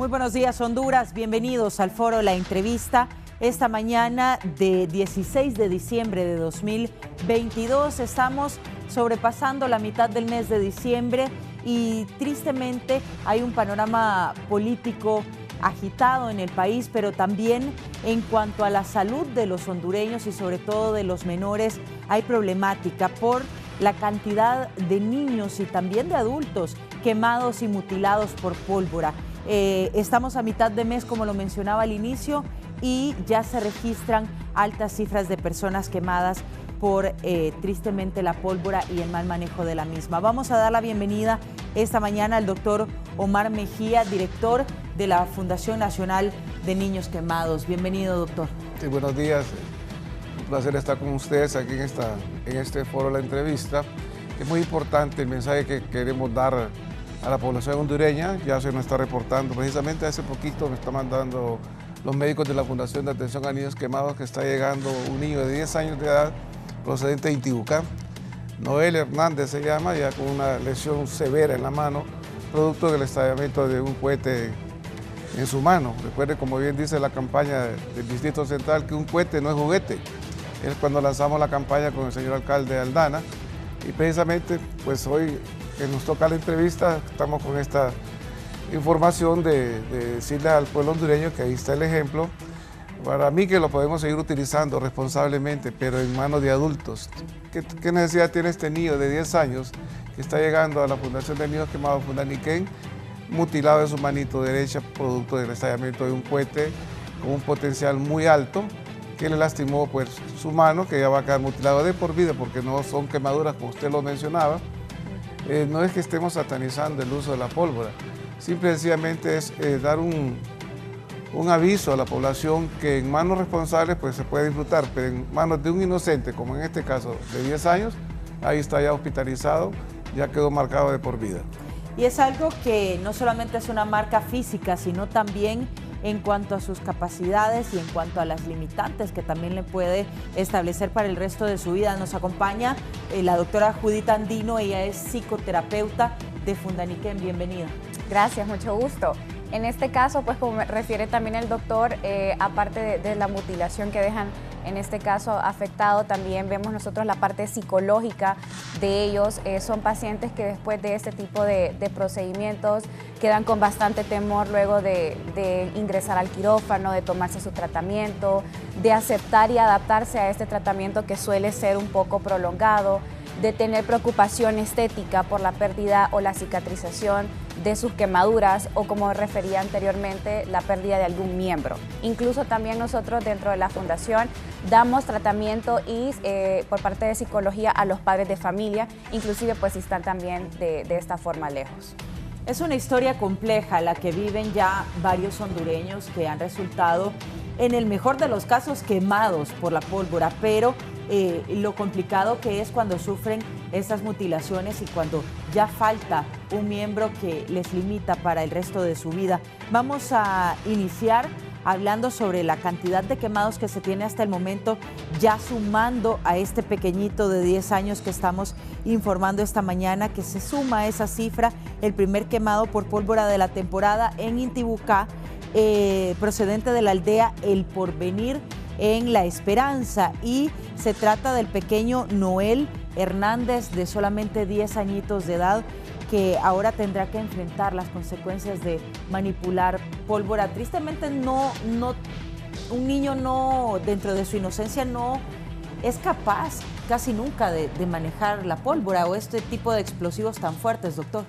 Muy buenos días, Honduras. Bienvenidos al foro La Entrevista. Esta mañana de 16 de diciembre de 2022 estamos sobrepasando la mitad del mes de diciembre y tristemente hay un panorama político agitado en el país, pero también en cuanto a la salud de los hondureños y sobre todo de los menores hay problemática por la cantidad de niños y también de adultos quemados y mutilados por pólvora. Estamos a mitad de mes, como lo mencionaba al inicio, y ya se registran altas cifras de personas quemadas por tristemente la pólvora y el mal manejo de la misma. Vamos a dar la bienvenida esta mañana al doctor Omar Mejía, director de la Fundación Nacional de Niños Quemados. Bienvenido, doctor. Sí, buenos días. Un placer estar con ustedes aquí en este foro La Entrevista. Es muy importante el mensaje que queremos dar a la población hondureña. Ya se nos está reportando, precisamente hace poquito me está mandando los médicos de la Fundación de Atención a Niños Quemados que está llegando un niño de 10 años de edad procedente de Intibucá. Noel Hernández se llama, ya con una lesión severa en la mano, producto del estallamiento de un cohete en su mano. Recuerde, como bien dice la campaña del Distrito Central, que un cohete no es juguete. Es cuando lanzamos la campaña con el señor alcalde Aldana. Y precisamente, pues hoy que nos toca la entrevista, estamos con esta información de decirle al pueblo hondureño que ahí está el ejemplo. Para mí que lo podemos seguir utilizando responsablemente, pero en manos de adultos. ¿Qué necesidad tiene este niño de 10 años que está llegando a la Fundación de Niños Quemados Fundaniquén, mutilado de su manito derecha, producto del estallamiento de un cohete con un potencial muy alto, que le lastimó pues su mano, que ya va a quedar mutilado de por vida, porque no son quemaduras como usted lo mencionaba? No es que estemos satanizando el uso de la pólvora, simple y sencillamente es dar un aviso a la población que en manos responsables pues se puede disfrutar, pero en manos de un inocente, como en este caso de 10 años, ahí está ya hospitalizado, ya quedó marcado de por vida. Y es algo que no solamente es una marca física, sino también en cuanto a sus capacidades y en cuanto a las limitantes que también le puede establecer para el resto de su vida. Nos acompaña la doctora Judith Andino, ella es psicoterapeuta de Fundaniquén. Bienvenida. Gracias, mucho gusto. En este caso, pues como refiere también el doctor, aparte de la mutilación que dejan en este caso afectado, también vemos nosotros la parte psicológica de ellos. Son pacientes que después de este tipo de procedimientos quedan con bastante temor luego de ingresar al quirófano, de tomarse su tratamiento, de aceptar y adaptarse a este tratamiento que suele ser un poco prolongado, de tener preocupación estética por la pérdida o la cicatrización de sus quemaduras o, como refería anteriormente, la pérdida de algún miembro. Incluso también nosotros dentro de la fundación damos tratamiento y por parte de psicología a los padres de familia, inclusive pues si están también de esta forma lejos. Es una historia compleja la que viven ya varios hondureños que han resultado, en el mejor de los casos, quemados por la pólvora, pero lo complicado que es cuando sufren estas mutilaciones y cuando ya falta un miembro que les limita para el resto de su vida. Vamos a iniciar hablando sobre la cantidad de quemados que se tiene hasta el momento, ya sumando a este pequeñito de 10 años que estamos informando esta mañana, que se suma a esa cifra, el primer quemado por pólvora de la temporada en Intibucá, procedente de la aldea El Porvenir, en La Esperanza, y se trata del pequeño Noel Hernández de solamente 10 añitos de edad, que ahora tendrá que enfrentar las consecuencias de manipular pólvora. Tristemente un niño no, dentro de su inocencia, no es capaz casi nunca de manejar la pólvora o este tipo de explosivos tan fuertes, doctor.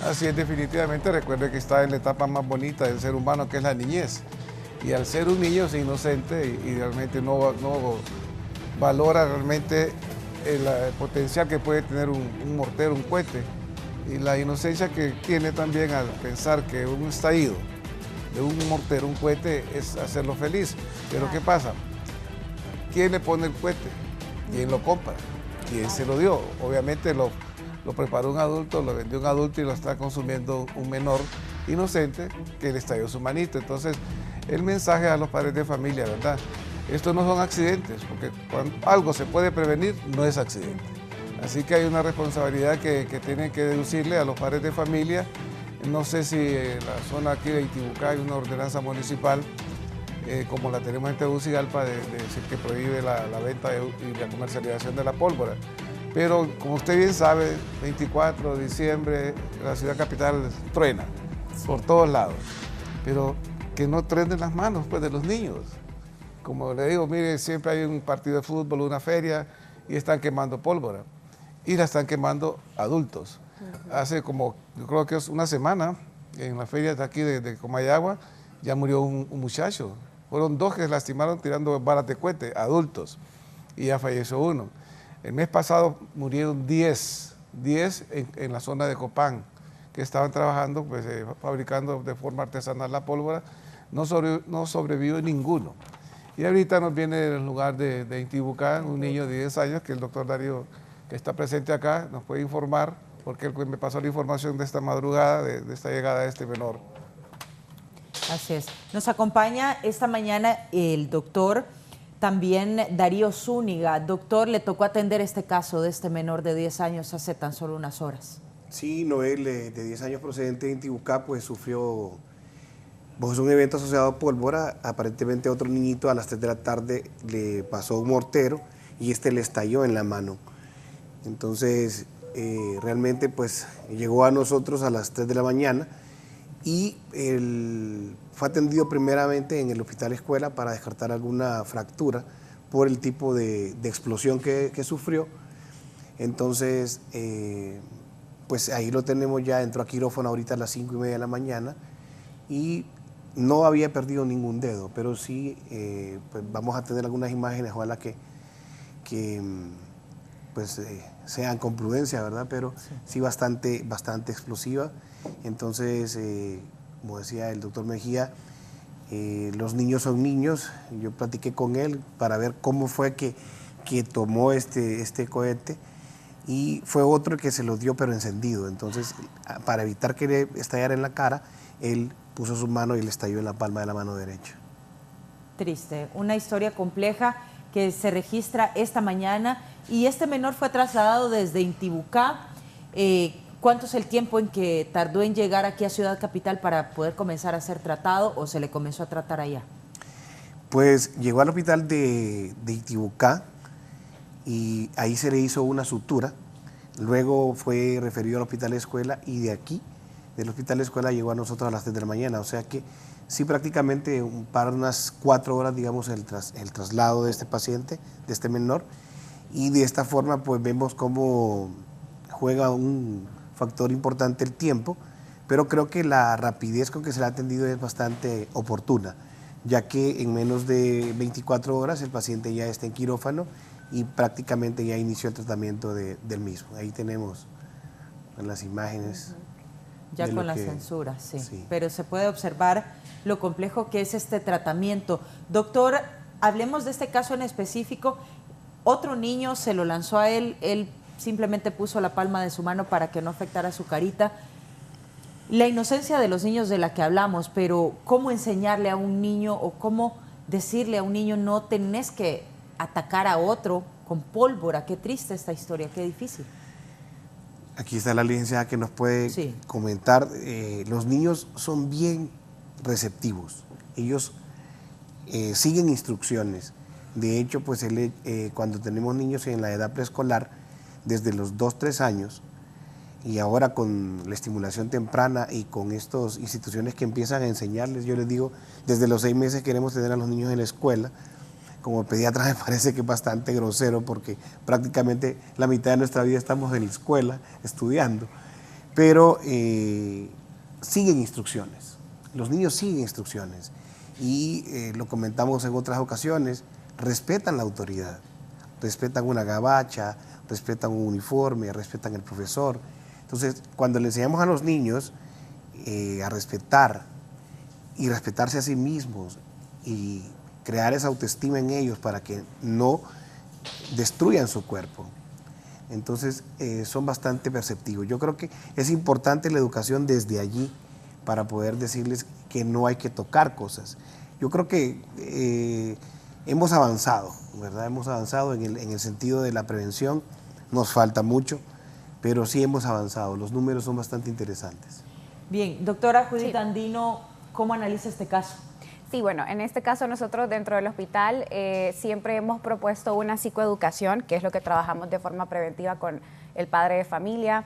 Así es, definitivamente. Recuerde que está en la etapa más bonita del ser humano, que es la niñez. Y al ser un niño es inocente y realmente no valora realmente el potencial que puede tener un mortero, un cohete. Y la inocencia que tiene también al pensar que un estallido de un mortero, un cohete, es hacerlo feliz. Pero ¿qué pasa? ¿Quién le pone el cohete? ¿Quién lo compra? ¿Quién se lo dio? Obviamente lo preparó un adulto, lo vendió un adulto y lo está consumiendo un menor inocente que le estalló su manito. Entonces, el mensaje a los padres de familia, ¿verdad? Estos no son accidentes, porque cuando algo se puede prevenir, no es accidente. Así que hay una responsabilidad que tienen que deducirle a los padres de familia No sé si en la zona aquí de Intibucá hay una ordenanza municipal como la tenemos en Tegucigalpa, de decir que prohíbe la venta y la comercialización de la pólvora. Pero como usted bien sabe, 24 de diciembre la ciudad capital truena por todos lados. Pero que no truenen las manos pues, de los niños. Como le digo, mire, siempre hay un partido de fútbol, una feria, y están quemando pólvora. Y la están quemando adultos. Hace como, yo creo que es una semana, en la feria de aquí de Comayagua, ya murió un muchacho. Fueron 2 que se lastimaron tirando balas de cohete, adultos, y ya falleció uno. El mes pasado murieron 10 en la zona de Copán, que estaban trabajando, pues, fabricando de forma artesanal la pólvora. No sobrevivió ninguno. Y ahorita nos viene del lugar de Intibucá un niño de 10 años, que el doctor Darío, que está presente acá, nos puede informar, porque él me pasó la información de esta madrugada, de esta llegada de este menor. Así es. Nos acompaña esta mañana el doctor también Darío Zúñiga. Doctor, le tocó atender este caso de este menor de 10 años hace tan solo unas horas. Sí, Noel, de 10 años procedente de Intibucá, pues sufrió pues, un evento asociado a pólvora. Aparentemente otro niñito a las 3 de la tarde le pasó un mortero y le estalló en la mano. Entonces, realmente pues llegó a nosotros a las 3 de la mañana y fue atendido primeramente en el hospital escuela para descartar alguna fractura por el tipo de explosión que sufrió. Entonces, pues ahí lo tenemos ya, entró a quirófano ahorita a las 5:30 de la mañana y no había perdido ningún dedo, pero sí pues vamos a tener algunas imágenes, ojalá que pues sean con prudencia, ¿verdad? Pero sí bastante explosiva. Entonces, como decía el doctor Mejía, los niños son niños. Yo platiqué con él para ver cómo fue que tomó este cohete y fue otro que se lo dio pero encendido. Entonces, para evitar que le estallara en la cara, él puso su mano y le estalló en la palma de la mano derecha. Triste, una historia compleja que se registra esta mañana y este menor fue trasladado desde Intibucá. ¿Cuánto es el tiempo en que tardó en llegar aquí a Ciudad Capital para poder comenzar a ser tratado o se le comenzó a tratar allá? Pues llegó al hospital de Intibucá y ahí se le hizo una sutura. Luego fue referido al hospital escuela y de aquí, del hospital escuela, llegó a nosotros a las 3 de la mañana. O sea que sí, prácticamente para unas 4 horas, digamos, el traslado de este paciente, de este menor. Y de esta forma, pues vemos cómo juega un factor importante el tiempo, pero creo que la rapidez con que se le ha atendido es bastante oportuna, ya que en menos de 24 horas el paciente ya está en quirófano y prácticamente ya inició el tratamiento del mismo. Ahí tenemos las imágenes. Ya con la censura, sí. Pero se puede observar lo complejo que es este tratamiento. Doctor, hablemos de este caso en específico. Otro niño se lo lanzó a él simplemente puso la palma de su mano para que no afectara su carita. La inocencia de los niños de la que hablamos, pero ¿cómo enseñarle a un niño o cómo decirle a un niño no tenés que atacar a otro con pólvora? Qué triste esta historia, qué difícil. Aquí está la licenciada que nos puede comentar. Los niños son bien receptivos, ellos siguen instrucciones. De hecho, pues cuando tenemos niños en la edad preescolar, desde los 2-3 años, y ahora con la estimulación temprana y con estas instituciones que empiezan a enseñarles, yo les digo, desde los 6 meses queremos tener a los niños en la escuela. Como pediatra me parece que es bastante grosero porque prácticamente la mitad de nuestra vida estamos en la escuela estudiando, pero siguen instrucciones, los niños siguen instrucciones y lo comentamos en otras ocasiones, respetan la autoridad, respetan una gabacha, respetan un uniforme, respetan el profesor. Entonces, cuando le enseñamos a los niños a respetar y respetarse a sí mismos y crear esa autoestima en ellos para que no destruyan su cuerpo, entonces son bastante perceptivos. Yo creo que es importante la educación desde allí para poder decirles que no hay que tocar cosas. Yo creo que hemos avanzado, ¿verdad? Hemos avanzado en el sentido de la prevención. Nos falta mucho, pero sí hemos avanzado. Los números son bastante interesantes. Bien, doctora Judith Sí. Andino, ¿cómo analiza este caso? Sí, bueno, en este caso nosotros dentro del hospital siempre hemos propuesto una psicoeducación, que es lo que trabajamos de forma preventiva con el padre de familia.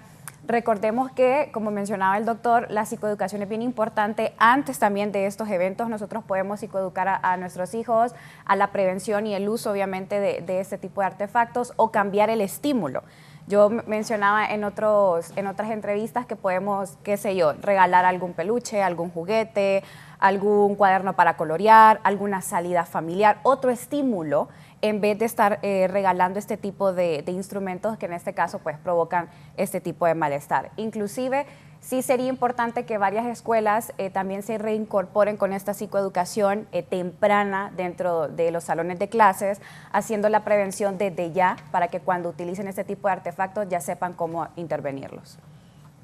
Recordemos que, como mencionaba el doctor, la psicoeducación es bien importante. Antes también de estos eventos nosotros podemos psicoeducar a nuestros hijos, a la prevención y el uso obviamente de este tipo de artefactos o cambiar el estímulo. Yo mencionaba en otras entrevistas que podemos, qué sé yo, regalar algún peluche, algún juguete, algún cuaderno para colorear, alguna salida familiar, otro estímulo, en vez de estar regalando este tipo de instrumentos que en este caso pues provocan este tipo de malestar. Inclusive sí sería importante que varias escuelas también se reincorporen con esta psicoeducación temprana dentro de los salones de clases, haciendo la prevención desde ya para que cuando utilicen este tipo de artefactos ya sepan cómo intervenirlos.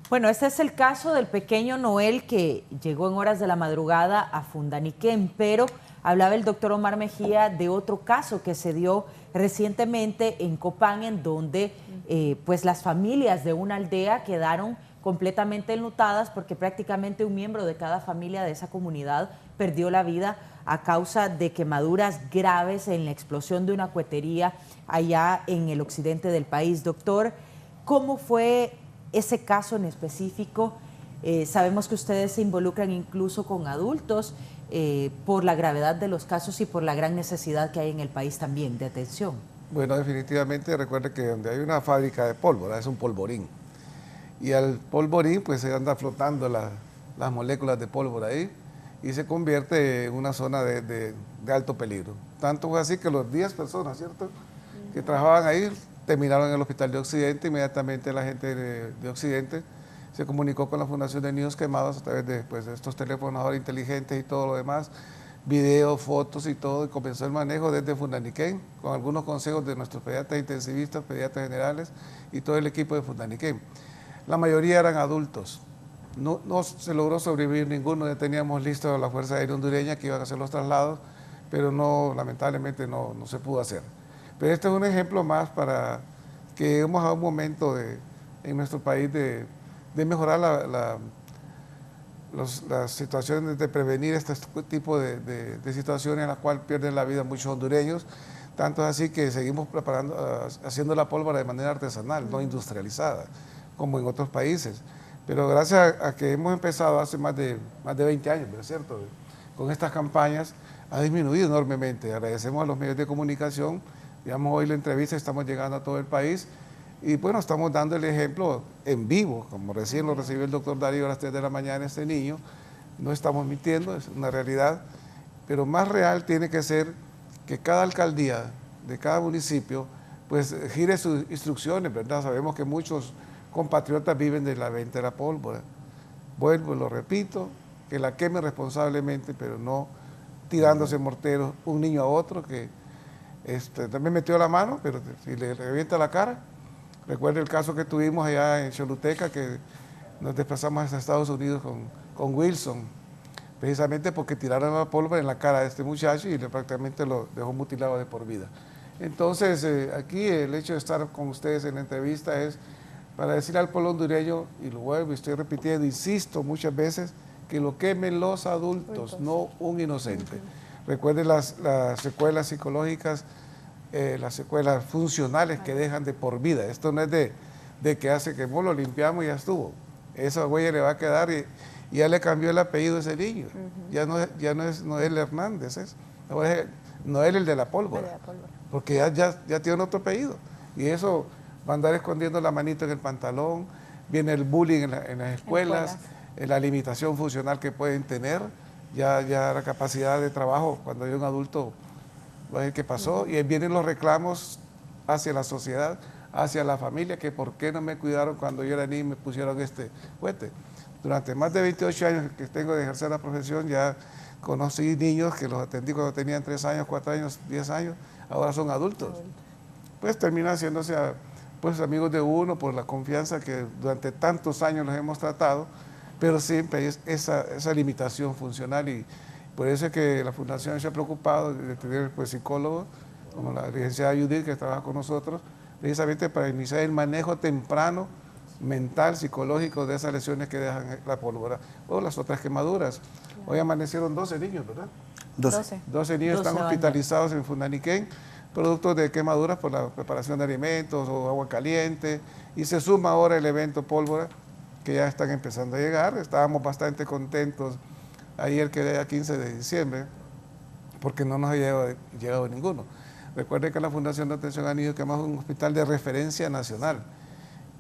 Bueno, este es el caso del pequeño Noel que llegó en horas de la madrugada a Fundaniquén, pero hablaba el doctor Omar Mejía de otro caso que se dio recientemente en Copán, en donde pues las familias de una aldea quedaron completamente enlutadas porque prácticamente un miembro de cada familia de esa comunidad perdió la vida a causa de quemaduras graves en la explosión de una cuetería allá en el occidente del país. Doctor, ¿cómo fue ese caso en específico? Sabemos que ustedes se involucran incluso con adultos por la gravedad de los casos y por la gran necesidad que hay en el país también de atención. Bueno, definitivamente recuerde que donde hay una fábrica de pólvora es un polvorín. Y al polvorín pues se anda flotando las moléculas de pólvora ahí y se convierte en una zona de alto peligro. Tanto fue así que los 10 personas, ¿cierto?, que trabajaban ahí terminaron en el hospital de Occidente. Inmediatamente la gente de Occidente se comunicó con la Fundación de Niños Quemados a través de, pues, de estos teléfonos ahora inteligentes y todo lo demás, videos, fotos y todo, y comenzó el manejo desde Fundaniquén, con algunos consejos de nuestros pediatras intensivistas, pediatras generales y todo el equipo de Fundaniquén. La mayoría eran adultos. No se logró sobrevivir ninguno. Ya teníamos listo la Fuerza Aérea Hondureña que iban a hacer los traslados, pero no, lamentablemente no se pudo hacer. Pero este es un ejemplo más para que hemos a un momento en nuestro país de mejorar las situaciones, de prevenir este tipo de situaciones en las cuales pierden la vida muchos hondureños. Tanto es así que seguimos haciendo la pólvora de manera artesanal, no industrializada, como en otros países. Pero gracias a que hemos empezado hace más de 20 años, ¿no es cierto?, con estas campañas, ha disminuido enormemente. Agradecemos a los medios de comunicación. Digamos, hoy la entrevista estamos llegando a todo el país y bueno, estamos dando el ejemplo en vivo, como recién lo recibió el doctor Darío a las 3 de la mañana, este niño. No estamos mintiendo, es una realidad, pero más real tiene que ser que cada alcaldía de cada municipio pues gire sus instrucciones, ¿verdad? Sabemos que muchos compatriotas viven de la venta de la pólvora. Vuelvo, lo repito, que la quemen responsablemente, pero no tirándose morteros un niño a otro que también metió la mano, pero si le revienta la cara. Recuerda el caso que tuvimos allá en Choluteca, que nos desplazamos hasta Estados Unidos con Wilson, precisamente porque tiraron la pólvora en la cara de este muchacho y prácticamente lo dejó mutilado de por vida. Entonces, aquí el hecho de estar con ustedes en la entrevista es para decir al pueblo hondureño, y lo vuelvo y estoy repitiendo, insisto muchas veces, que lo quemen los adultos, no un inocente. Recuerden las secuelas psicológicas, las secuelas funcionales que dejan de por vida. Esto no es de que hace que lo limpiamos y ya estuvo. Esa huella le va a quedar y ya le cambió el apellido a ese niño. Ya no es Noel Hernández, ahora es Noel el de la pólvora. Porque ya tiene otro apellido. Y eso va a andar escondiendo la manito en el pantalón, viene el bullying en las escuelas, la limitación funcional que pueden tener. Ya la capacidad de trabajo, cuando hay un adulto, va a ver qué pasó, y vienen los reclamos hacia la sociedad, hacia la familia, que por qué no me cuidaron cuando yo era niño y me pusieron este juguete. Durante más de 28 años que tengo de ejercer la profesión, ya conocí niños que los atendí cuando tenían 3 años, 4 años, 10 años, ahora son adultos. Pues terminan haciéndose pues, amigos de uno por la confianza que durante tantos años los hemos tratado, pero siempre hay esa limitación funcional y por eso es que la Fundación se ha preocupado de tener pues, psicólogos, como la licenciada Judith que trabaja con nosotros, precisamente para iniciar el manejo temprano mental, psicológico de esas lesiones que dejan la pólvora o las otras quemaduras. Hoy amanecieron 12 niños, ¿verdad? 12 niños están hospitalizados en Fundaniquén, producto de quemaduras por la preparación de alimentos o agua caliente, y se suma ahora el evento pólvora, que ya están empezando a llegar. Estábamos bastante contentos ayer, que era 15 de diciembre, porque no nos ha llegado ninguno. Recuerden que la Fundación de Atención a Niños Quemados es un hospital de referencia nacional,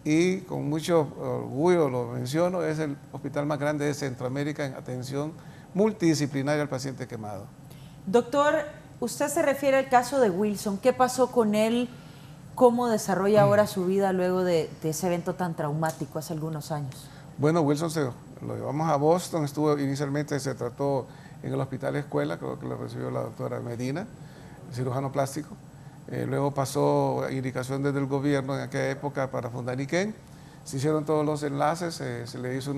y con mucho orgullo lo menciono, es el hospital más grande de Centroamérica en atención multidisciplinaria al paciente quemado. Doctor, usted se refiere al caso de Wilson. ¿Qué pasó con él? ¿Cómo desarrolla ahora su vida luego de ese evento tan traumático hace algunos años? Bueno, Wilson lo llevamos a Boston, inicialmente se trató en el Hospital Escuela, creo que lo recibió la doctora Medina, cirujano plástico. Luego pasó a indicación desde el gobierno en aquella época para Fundaniquén. Se hicieron todos los enlaces, se le hizo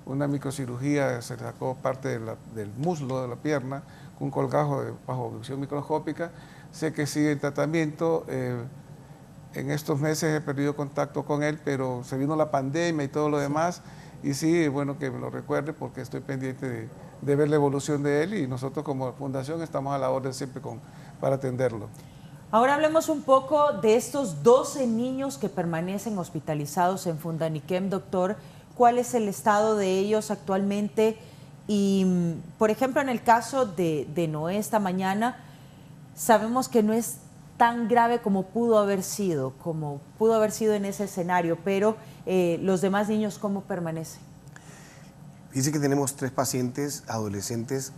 una microcirugía, se sacó parte del muslo de la pierna con un colgajo bajo visión microscópica. Sé que sigue en tratamiento. En estos meses he perdido contacto con él, pero se vino la pandemia y todo lo demás. Y sí, es bueno que me lo recuerde, porque estoy pendiente de ver la evolución de él, y nosotros como fundación estamos a la orden siempre para atenderlo. Ahora hablemos un poco de estos 12 niños que permanecen hospitalizados en Fundaniquén, doctor. ¿Cuál es el estado de ellos actualmente? Y, por ejemplo, en el caso de Noé esta mañana, sabemos que no es tan grave como pudo haber sido en ese escenario, pero los demás niños, ¿cómo permanecen? Dice que tenemos 3 pacientes adolescentes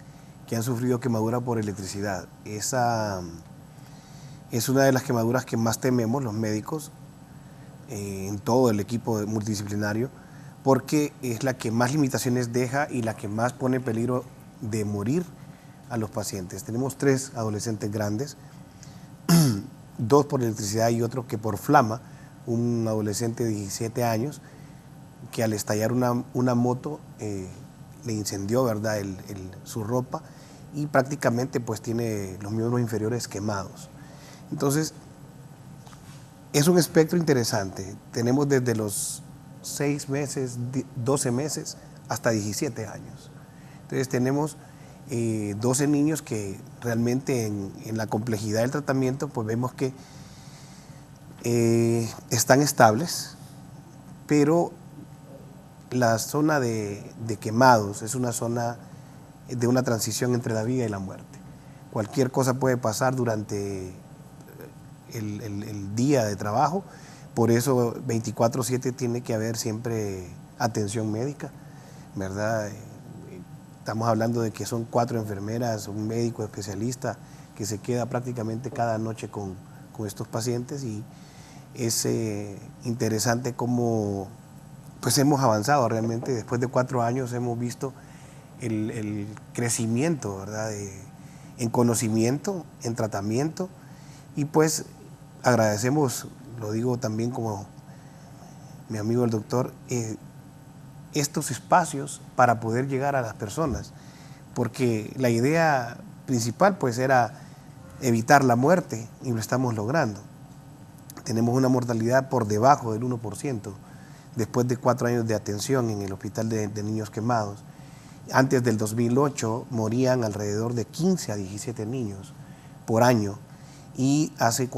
que han sufrido quemadura por electricidad. Esa es una de las quemaduras que más tememos los médicos en todo el equipo multidisciplinario, porque es la que más limitaciones deja y la que más pone en peligro de morir a los pacientes. Tenemos 3 adolescentes grandes, 2 por electricidad y otro que por flama, un adolescente de 17 años que al estallar una moto le incendió, ¿verdad?, su ropa, y prácticamente pues tiene los miembros inferiores quemados. Entonces, es un espectro interesante. Tenemos desde los 6 meses, 12 meses, hasta 17 años. Entonces tenemos 12 niños que realmente en la complejidad del tratamiento, pues vemos que están estables, pero la zona de quemados es una zona de una transición entre la vida y la muerte. Cualquier cosa puede pasar durante el día de trabajo, por eso 24/7 tiene que haber siempre atención médica, ¿verdad? Estamos hablando de que son 4 enfermeras, un médico especialista que se queda prácticamente cada noche con estos pacientes, y es interesante cómo pues hemos avanzado realmente. Después de 4 años hemos visto el crecimiento, ¿verdad?, en conocimiento, en tratamiento, y pues agradecemos, lo digo también como mi amigo el doctor, estos espacios para poder llegar a las personas, porque la idea principal pues era evitar la muerte, y lo estamos logrando. Tenemos una mortalidad por debajo del 1% después de 4 años de atención en el Hospital de Niños Quemados. Antes del 2008 morían alrededor de 15 a 17 niños por año, y hace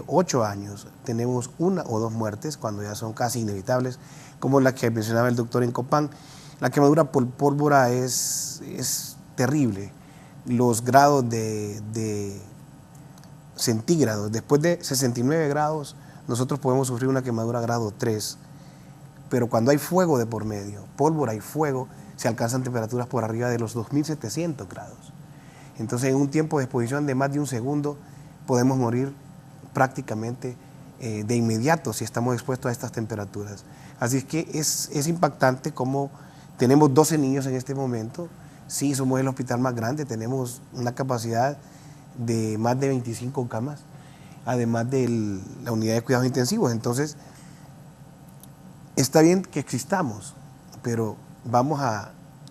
8 años tenemos 1 o 2 muertes, cuando ya son casi inevitables, como la que mencionaba el doctor en Copán. La quemadura por pólvora es terrible. Los grados de centígrados, después de 69 grados, nosotros podemos sufrir una quemadura grado 3, pero cuando hay fuego de por medio, pólvora y fuego, se alcanzan temperaturas por arriba de los 2700 grados. Entonces, en un tiempo de exposición de más de 1 segundo, podemos morir prácticamente de inmediato si estamos expuestos a estas temperaturas. Así es que es impactante cómo tenemos 12 niños en este momento. Sí, somos el hospital más grande, tenemos una capacidad de más de 25 camas, además de la unidad de cuidados intensivos. Entonces, está bien que existamos, pero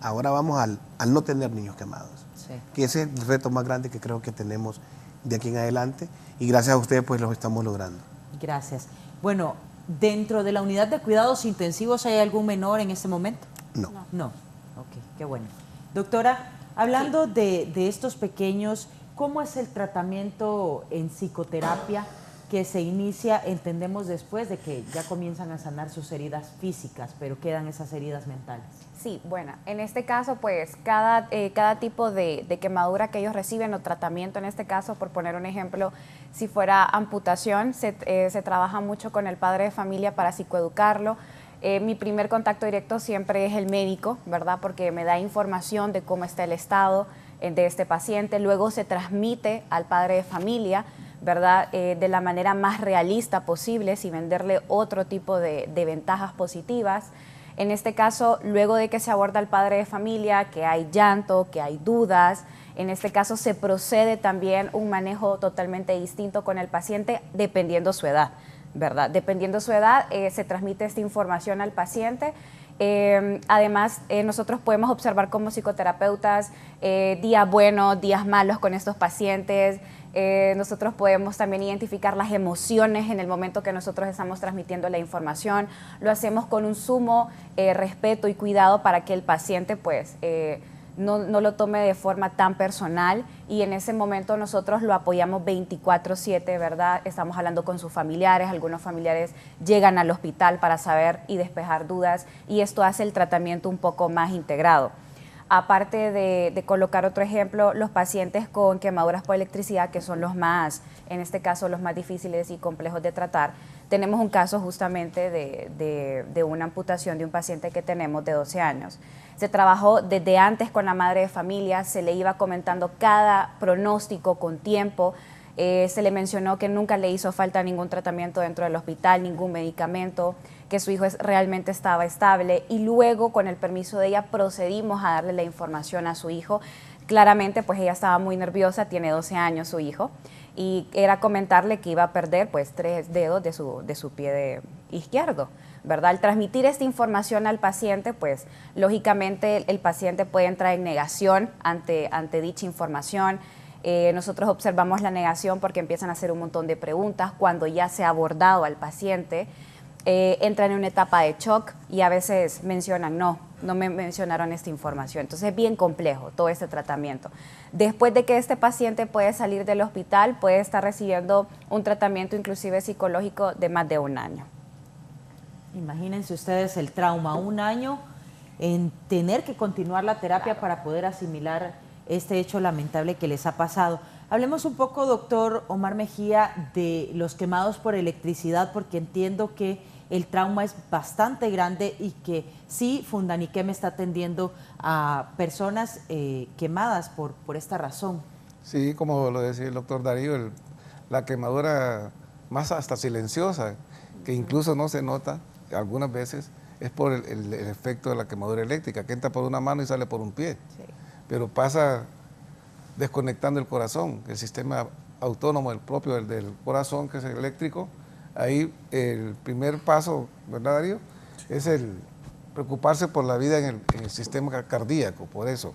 ahora vamos al no tener niños quemados. Sí. Que ese es el reto más grande que creo que tenemos de aquí en adelante, y gracias a ustedes pues lo estamos logrando. Gracias. Bueno, ¿Dentro de la unidad de cuidados intensivos hay algún menor en este momento? No. No, ok, qué bueno. Doctora, hablando de estos pequeños, ¿cómo es el tratamiento en psicoterapia que se inicia, entendemos, después de que ya comienzan a sanar sus heridas físicas, pero quedan esas heridas mentales? Sí, bueno, en este caso, pues, cada tipo de quemadura que ellos reciben o tratamiento, en este caso, por poner un ejemplo, si fuera amputación, se trabaja mucho con el padre de familia para psicoeducarlo. Mi primer contacto directo siempre es el médico, ¿verdad? Porque me da información de cómo está el estado de este paciente. Luego se transmite al padre de familia, ¿verdad? De la manera más realista posible, sin venderle otro tipo de ventajas positivas. En este caso, luego de que se aborda al padre de familia, que hay llanto, que hay dudas, en este caso se procede también un manejo totalmente distinto con el paciente dependiendo su edad, ¿verdad? Dependiendo su edad, se transmite esta información al paciente. Además, nosotros podemos observar como psicoterapeutas días buenos, días malos con estos pacientes. Nosotros podemos también identificar las emociones en el momento que nosotros estamos transmitiendo la información. Lo hacemos con un sumo respeto y cuidado para que el paciente pues no lo tome de forma tan personal, y en ese momento nosotros lo apoyamos 24/7, ¿verdad? Estamos hablando con sus familiares, algunos familiares llegan al hospital para saber y despejar dudas, y esto hace el tratamiento un poco más integrado. Aparte de colocar otro ejemplo, los pacientes con quemaduras por electricidad, que son los más, en este caso, los más difíciles y complejos de tratar, tenemos un caso justamente de una amputación de un paciente que tenemos de 12 años. Se trabajó desde antes con la madre de familia, se le iba comentando cada pronóstico con tiempo, se le mencionó que nunca le hizo falta ningún tratamiento dentro del hospital, ningún medicamento, que su hijo realmente estaba estable, y luego, con el permiso de ella, procedimos a darle la información a su hijo. Claramente, pues ella estaba muy nerviosa, tiene 12 años su hijo, y era comentarle que iba a perder pues 3 dedos de su pie izquierdo, ¿verdad? Al transmitir esta información al paciente, pues lógicamente el paciente puede entrar en negación ante dicha información. Nosotros observamos la negación porque empiezan a hacer un montón de preguntas. Cuando ya se ha abordado al paciente, entran en una etapa de shock y a veces mencionan, no me mencionaron esta información. Entonces es bien complejo todo este tratamiento. Después de que este paciente puede salir del hospital, puede estar recibiendo un tratamiento inclusive psicológico de más de 1 año. Imagínense ustedes el trauma, 1 año en tener que continuar la terapia para poder asimilar este hecho lamentable que les ha pasado. Hablemos un poco, doctor Omar Mejía, de los quemados por electricidad, porque entiendo que el trauma es bastante grande y que sí, Fundaniquem está atendiendo a personas quemadas por esta razón. Sí, como lo decía el doctor Darío, la quemadura más hasta silenciosa, que incluso no se nota algunas veces, es por el efecto de la quemadura eléctrica, que entra por una mano y sale por un pie. Sí. Pero pasa desconectando el corazón, el sistema autónomo, el propio del corazón, que es el eléctrico. Ahí el primer paso, ¿verdad, Darío? Sí. Es el preocuparse por la vida en el sistema cardíaco, por eso.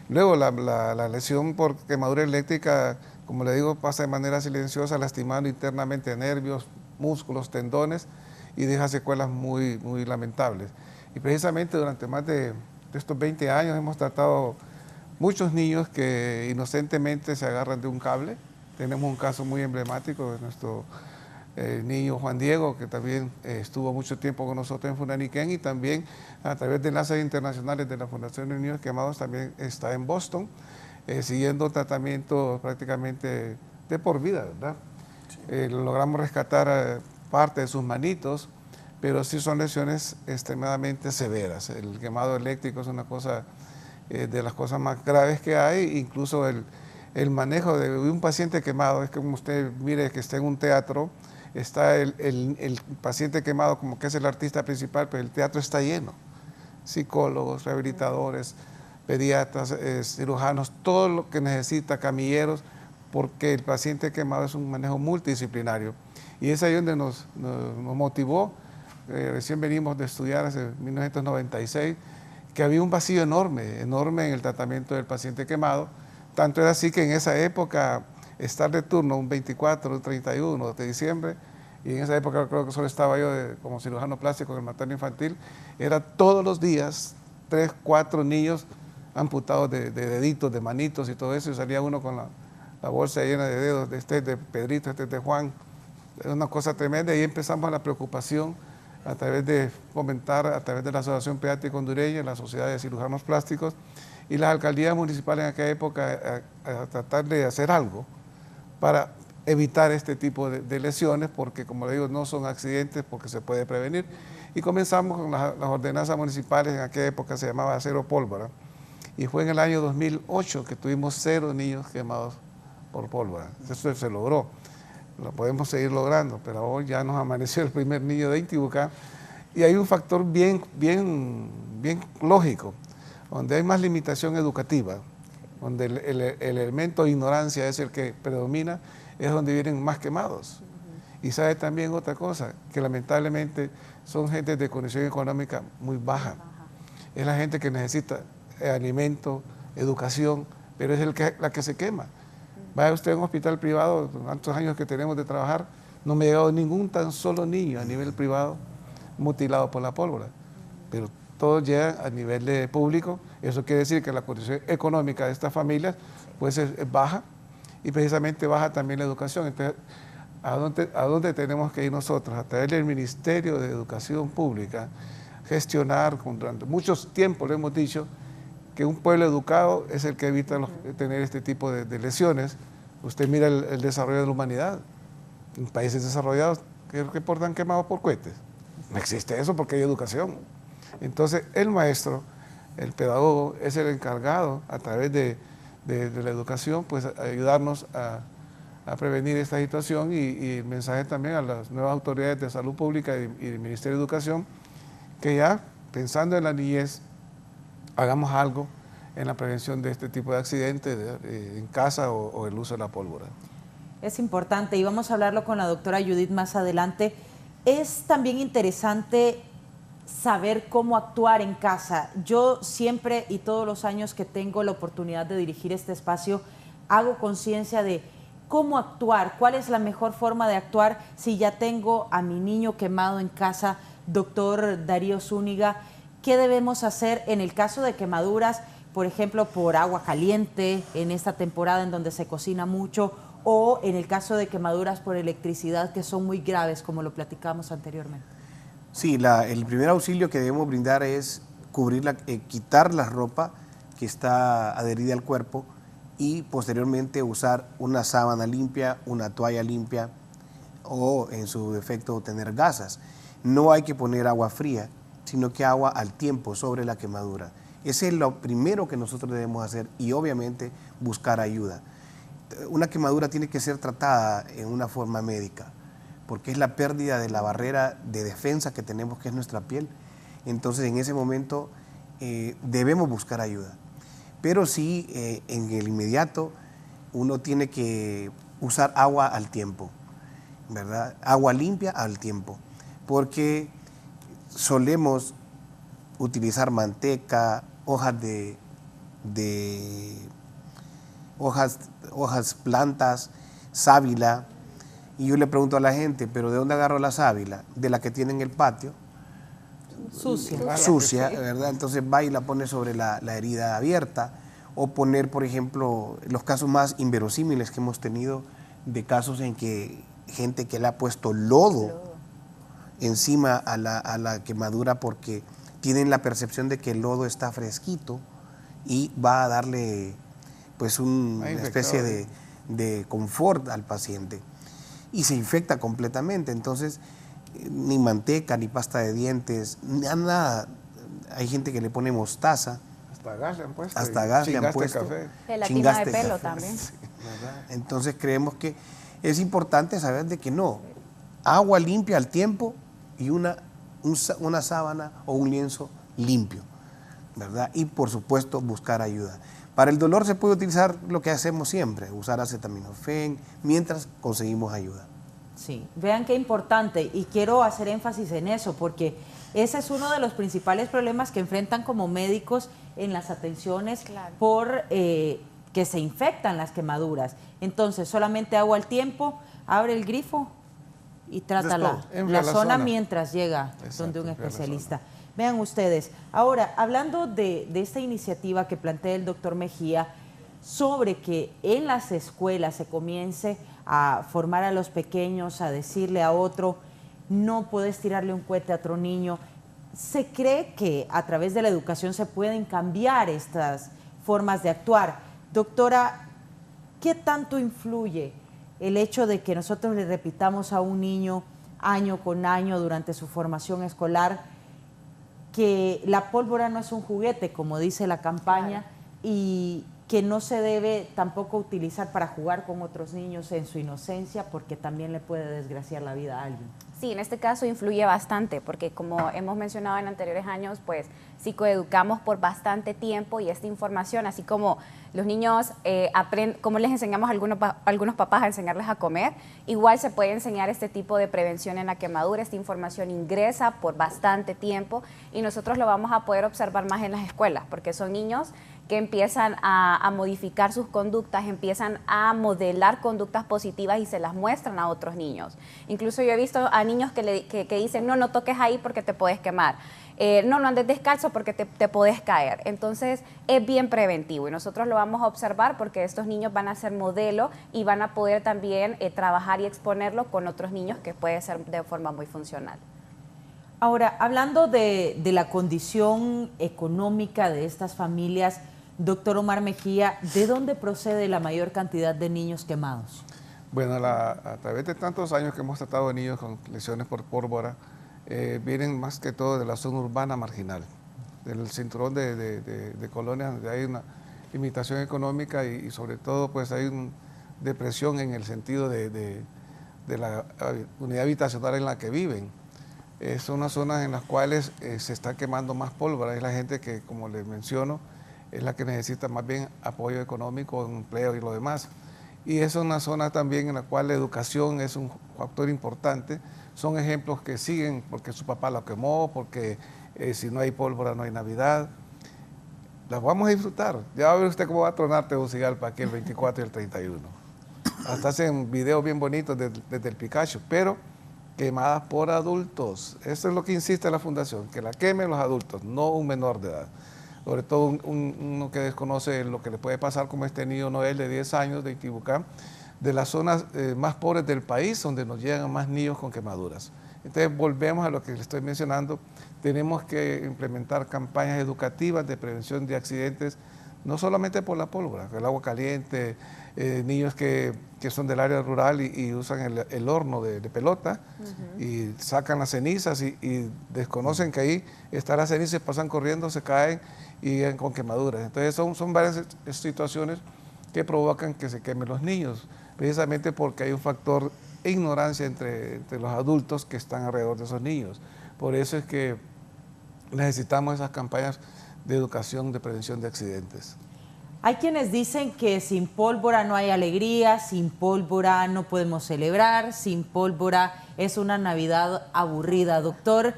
Luego la lesión por quemadura eléctrica, como le digo, pasa de manera silenciosa, lastimando internamente nervios, músculos, tendones, y deja secuelas muy, muy lamentables. Y precisamente durante más de estos 20 años hemos tratado muchos niños que inocentemente se agarran de un cable. Tenemos un caso muy emblemático de nuestro niño Juan Diego, que también estuvo mucho tiempo con nosotros en Fundaniquem, y también a través de enlaces internacionales de la Fundación de Niños Quemados también está en Boston, siguiendo tratamiento prácticamente de por vida, ¿verdad? Sí. Logramos rescatar parte de sus manitos, pero sí son lesiones extremadamente severas. El quemado eléctrico es una cosa de las cosas más graves que hay. Incluso el manejo de un paciente quemado es como usted mire que está en un teatro, está el paciente quemado como que es el artista principal, pero el teatro está lleno. Psicólogos, rehabilitadores, pediatras, cirujanos, todo lo que necesita, camilleros, porque el paciente quemado es un manejo multidisciplinario. Y es ahí donde nos motivó. Recién venimos de estudiar hace 1996, que había un vacío enorme en el tratamiento del paciente quemado. Tanto era así que en esa época, estar de turno un 24 o 31 de diciembre, y en esa época creo que solo estaba yo como cirujano plástico en el materno infantil, era todos los días 3, 4 niños amputados de deditos, de manitos y todo eso, y salía uno con la bolsa llena de dedos, este es de Pedrito, este es de Juan. Es una cosa tremenda, y empezamos la preocupación a través de fomentar, a través de la Asociación Pediátrica Hondureña, la Sociedad de Cirujanos Plásticos y las alcaldías municipales en aquella época a tratar de hacer algo para evitar este tipo de lesiones, porque como le digo, no son accidentes porque se puede prevenir. Y comenzamos con las ordenanzas municipales, en aquella época se llamaba cero pólvora, y fue en el año 2008 que tuvimos 0 niños quemados por pólvora. Eso se logró, lo podemos seguir logrando, pero hoy ya nos amaneció el primer niño de Intibucá, y hay un factor bien lógico, donde hay más limitación educativa, donde el elemento de ignorancia es el que predomina, es donde vienen más quemados. Y sabe también otra cosa, que lamentablemente son gente de condición económica muy baja. Es la gente que necesita alimento, educación, pero es la que se quema. Vaya usted a un hospital privado, tantos años que tenemos de trabajar, no me ha llegado ningún tan solo niño a nivel privado mutilado por la pólvora, pero todos llegan a nivel de público. Eso quiere decir que la condición económica de estas familias pues es baja, y precisamente baja también la educación. Entonces, ¿a dónde tenemos que ir nosotros? A través del Ministerio de Educación Pública, gestionar, durante muchos tiempos lo hemos dicho, que un pueblo educado es el que evita tener este tipo de lesiones. Usted mira el desarrollo de la humanidad. En países desarrollados, ¿qué portan quemados por cohetes? No existe eso porque hay educación. Entonces, el maestro, el pedagogo, es el encargado, a través de la educación, pues ayudarnos a prevenir esta situación, y el mensaje también a las nuevas autoridades de salud pública y del Ministerio de Educación, que ya, pensando en la niñez, hagamos algo en la prevención de este tipo de accidentes en casa o el uso de la pólvora. Es importante, y vamos a hablarlo con la doctora Judith más adelante. Es también interesante saber cómo actuar en casa. Yo siempre y todos los años que tengo la oportunidad de dirigir este espacio, hago conciencia de cómo actuar, cuál es la mejor forma de actuar si ya tengo a mi niño quemado en casa. Doctor Darío Zúñiga, ¿qué debemos hacer en el caso de quemaduras, por ejemplo, por agua caliente, en esta temporada en donde se cocina mucho, o en el caso de quemaduras por electricidad, que son muy graves, como lo platicamos anteriormente? Sí, el primer auxilio que debemos brindar es quitar la ropa que está adherida al cuerpo, y posteriormente usar una sábana limpia, una toalla limpia, o en su defecto tener gasas. No hay que poner agua fría, sino que agua al tiempo sobre la quemadura. Ese es lo primero que nosotros debemos hacer, y obviamente buscar ayuda. Una quemadura tiene que ser tratada en una forma médica, porque es la pérdida de la barrera de defensa que tenemos, que es nuestra piel. Entonces, en ese momento debemos buscar ayuda. Pero sí, en el inmediato, uno tiene que usar agua al tiempo, ¿verdad? Agua limpia al tiempo, porque solemos utilizar manteca, hojas, plantas, sábila. Y yo le pregunto a la gente, ¿pero de dónde agarro la sábila? De la que tiene en el patio. Sucia, ¿verdad? Entonces va y la pone sobre la herida abierta. O poner, por ejemplo, los casos más inverosímiles que hemos tenido, de casos en que gente que le ha puesto lodo encima a la quemadura, porque tienen la percepción de que el lodo está fresquito y va a darle pues una especie de confort al paciente, y se infecta completamente. Entonces, ni manteca, ni pasta de dientes, nada. Hay gente que le pone mostaza. Hasta gas le han puesto. Hasta gas le han puesto. Gelatina de pelo también. ¿Verdad? Entonces creemos que es importante saber de que no. Agua limpia al tiempo y una sábana o un lienzo limpio, ¿verdad? Y por supuesto buscar ayuda. Para el dolor se puede utilizar lo que hacemos siempre, usar acetaminofén, mientras conseguimos ayuda. Sí, vean qué importante, y quiero hacer énfasis en eso, porque ese es uno de los principales problemas que enfrentan como médicos en las atenciones, claro, por que se infectan las quemaduras. Entonces, solamente agua al tiempo, abre el grifo y trata la zona mientras llega donde un especialista. Vean ustedes, ahora, hablando de esta iniciativa que plantea el doctor Mejía, sobre que en las escuelas se comience a formar a los pequeños, a decirle a otro, no puedes tirarle un cohete a otro niño. ¿Se cree que a través de la educación se pueden cambiar estas formas de actuar? Doctora, ¿qué tanto influye el hecho de que nosotros le repitamos a un niño año con año durante su formación escolar que la pólvora no es un juguete, como dice la campaña, y que no se debe tampoco utilizar para jugar con otros niños en su inocencia, porque también le puede desgraciar la vida a alguien? Sí, en este caso influye bastante, porque como hemos mencionado en anteriores años, pues psicoeducamos por bastante tiempo y esta información, así como los niños aprenden, como les enseñamos a algunos papás a enseñarles a comer, igual se puede enseñar este tipo de prevención en la quemadura. Esta información ingresa por bastante tiempo y nosotros lo vamos a poder observar más en las escuelas, porque son niños que empiezan a modificar sus conductas, empiezan a modelar conductas positivas y se las muestran a otros niños. Incluso yo he visto a niños que dicen, no toques ahí porque te puedes quemar, no andes descalzo porque te puedes caer. Entonces es bien preventivo y nosotros lo vamos a observar porque estos niños van a ser modelo y van a poder también trabajar y exponerlo con otros niños, que puede ser de forma muy funcional. Ahora, hablando de la condición económica de estas familias, doctor Omar Mejía, ¿de dónde procede la mayor cantidad de niños quemados? Bueno, a través de tantos años que hemos tratado de niños con lesiones por pólvora, vienen más que todo de la zona urbana marginal, del cinturón de colonias donde hay una limitación económica y sobre todo pues hay una depresión en el sentido de la unidad habitacional en la que viven. Son unas zonas en las cuales se está quemando más pólvora. Es la gente que, como les menciono, es la que necesita más bien apoyo económico, empleo y lo demás. Y es una zona también en la cual la educación es un factor importante. Son ejemplos que siguen porque su papá lo quemó, porque si no hay pólvora no hay Navidad. Las vamos a disfrutar. Ya va a ver usted cómo va a tronar Tegucigalpa aquí el 24 y el 31. Hasta hacen videos bien bonitos desde el Picacho, pero quemadas por adultos. Eso es lo que insiste la Fundación, que la quemen los adultos, no un menor de edad. Sobre todo uno que desconoce lo que le puede pasar, como este niño Noel de 10 años de Itibucán, de las zonas más pobres del país, donde nos llegan más niños con quemaduras. Entonces volvemos a lo que le estoy mencionando, tenemos que implementar campañas educativas de prevención de accidentes, no solamente por la pólvora, el agua caliente, niños que son del área rural y usan el horno de pelota y sacan las cenizas y desconocen que ahí está la ceniza, pasan corriendo, se caen y llegan con quemaduras. Entonces son varias situaciones que provocan que se quemen los niños, precisamente porque hay un factor de ignorancia entre los adultos que están alrededor de esos niños. Por eso es que necesitamos esas campañas de educación de prevención de accidentes. Hay quienes dicen que sin pólvora no hay alegría, sin pólvora no podemos celebrar, sin pólvora es una Navidad aburrida. Doctor,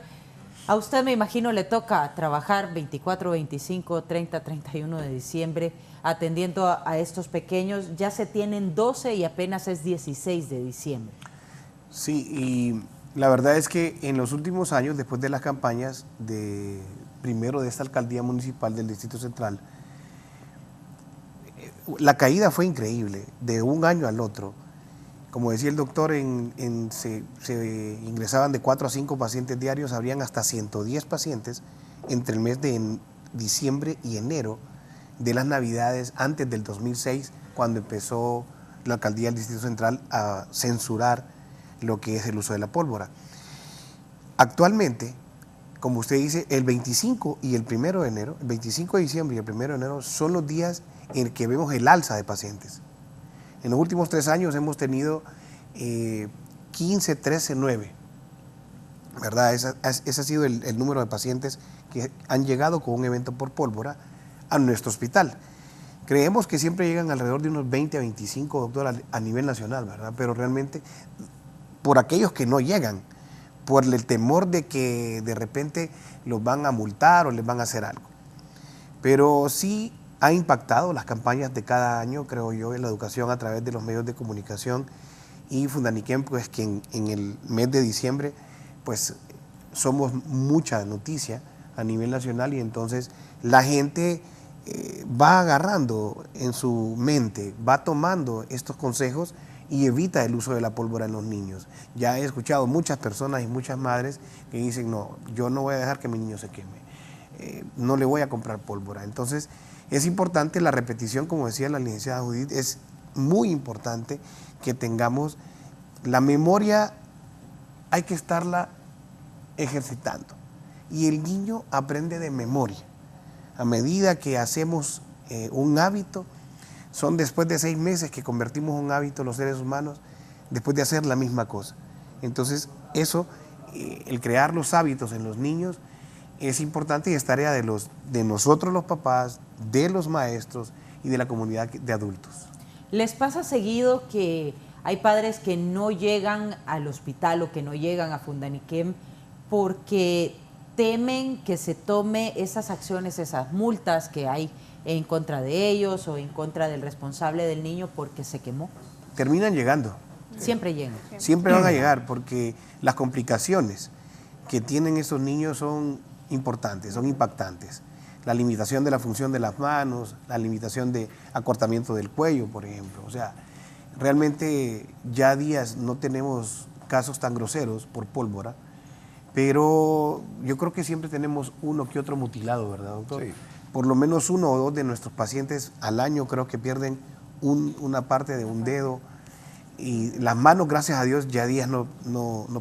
a usted me imagino le toca trabajar 24, 25, 30, 31 de diciembre atendiendo a estos pequeños. Ya se tienen 12 y apenas es 16 de diciembre. Sí, y la verdad es que en los últimos años, después de las campañas primero de esta alcaldía municipal del Distrito Central, la caída fue increíble, de un año al otro. Como decía el doctor, se ingresaban de 4 a 5 pacientes diarios, habrían hasta 110 pacientes entre el mes de diciembre y enero de las Navidades, antes del 2006, cuando empezó la alcaldía del Distrito Central a censurar lo que es el uso de la pólvora. Actualmente, como usted dice, el 25 y el 1 de enero, el 25 de diciembre y el 1 de enero son los días en que vemos el alza de pacientes. En los últimos 3 años hemos tenido 15, 13, 9. ¿Verdad? Ese ha sido el número de pacientes que han llegado con un evento por pólvora a nuestro hospital. Creemos que siempre llegan alrededor de unos 20 a 25, doctor, a nivel nacional, ¿verdad? Pero realmente, por aquellos que no llegan, por el temor de que de repente los van a multar o les van a hacer algo. Pero sí ha impactado las campañas de cada año, creo yo, en la educación a través de los medios de comunicación y Fundaniquem, pues que en el mes de diciembre pues somos mucha noticia a nivel nacional, y entonces la gente va agarrando en su mente, va tomando estos consejos y evita el uso de la pólvora en los niños. Ya he escuchado muchas personas y muchas madres que dicen, no, yo no voy a dejar que mi niño se queme, no le voy a comprar pólvora. Entonces es importante la repetición, como decía la licenciada Judith, es muy importante que tengamos la memoria, hay que estarla ejercitando, y el niño aprende de memoria. A medida que hacemos un hábito, son después de 6 meses que convertimos un hábito los seres humanos, después de hacer la misma cosa. Entonces eso, el crear los hábitos en los niños es importante, y es tarea de nosotros los papás, de los maestros y de la comunidad de adultos. ¿Les pasa seguido que hay padres que no llegan al hospital o que no llegan a Fundaniquem porque temen que se tome esas acciones, esas multas que hay en contra de ellos o en contra del responsable del niño porque se quemó? Terminan llegando. Siempre llegan. Siempre van a llegar, porque las complicaciones que tienen esos niños son importantes, son impactantes. La limitación de la función de las manos, la limitación de acortamiento del cuello, por ejemplo. O sea, realmente ya días no tenemos casos tan groseros por pólvora, pero yo creo que siempre tenemos uno que otro mutilado, ¿verdad, doctor? Sí. Por lo menos 1 o 2 de nuestros pacientes al año creo que pierden una parte de un dedo, y las manos, gracias a Dios, ya días no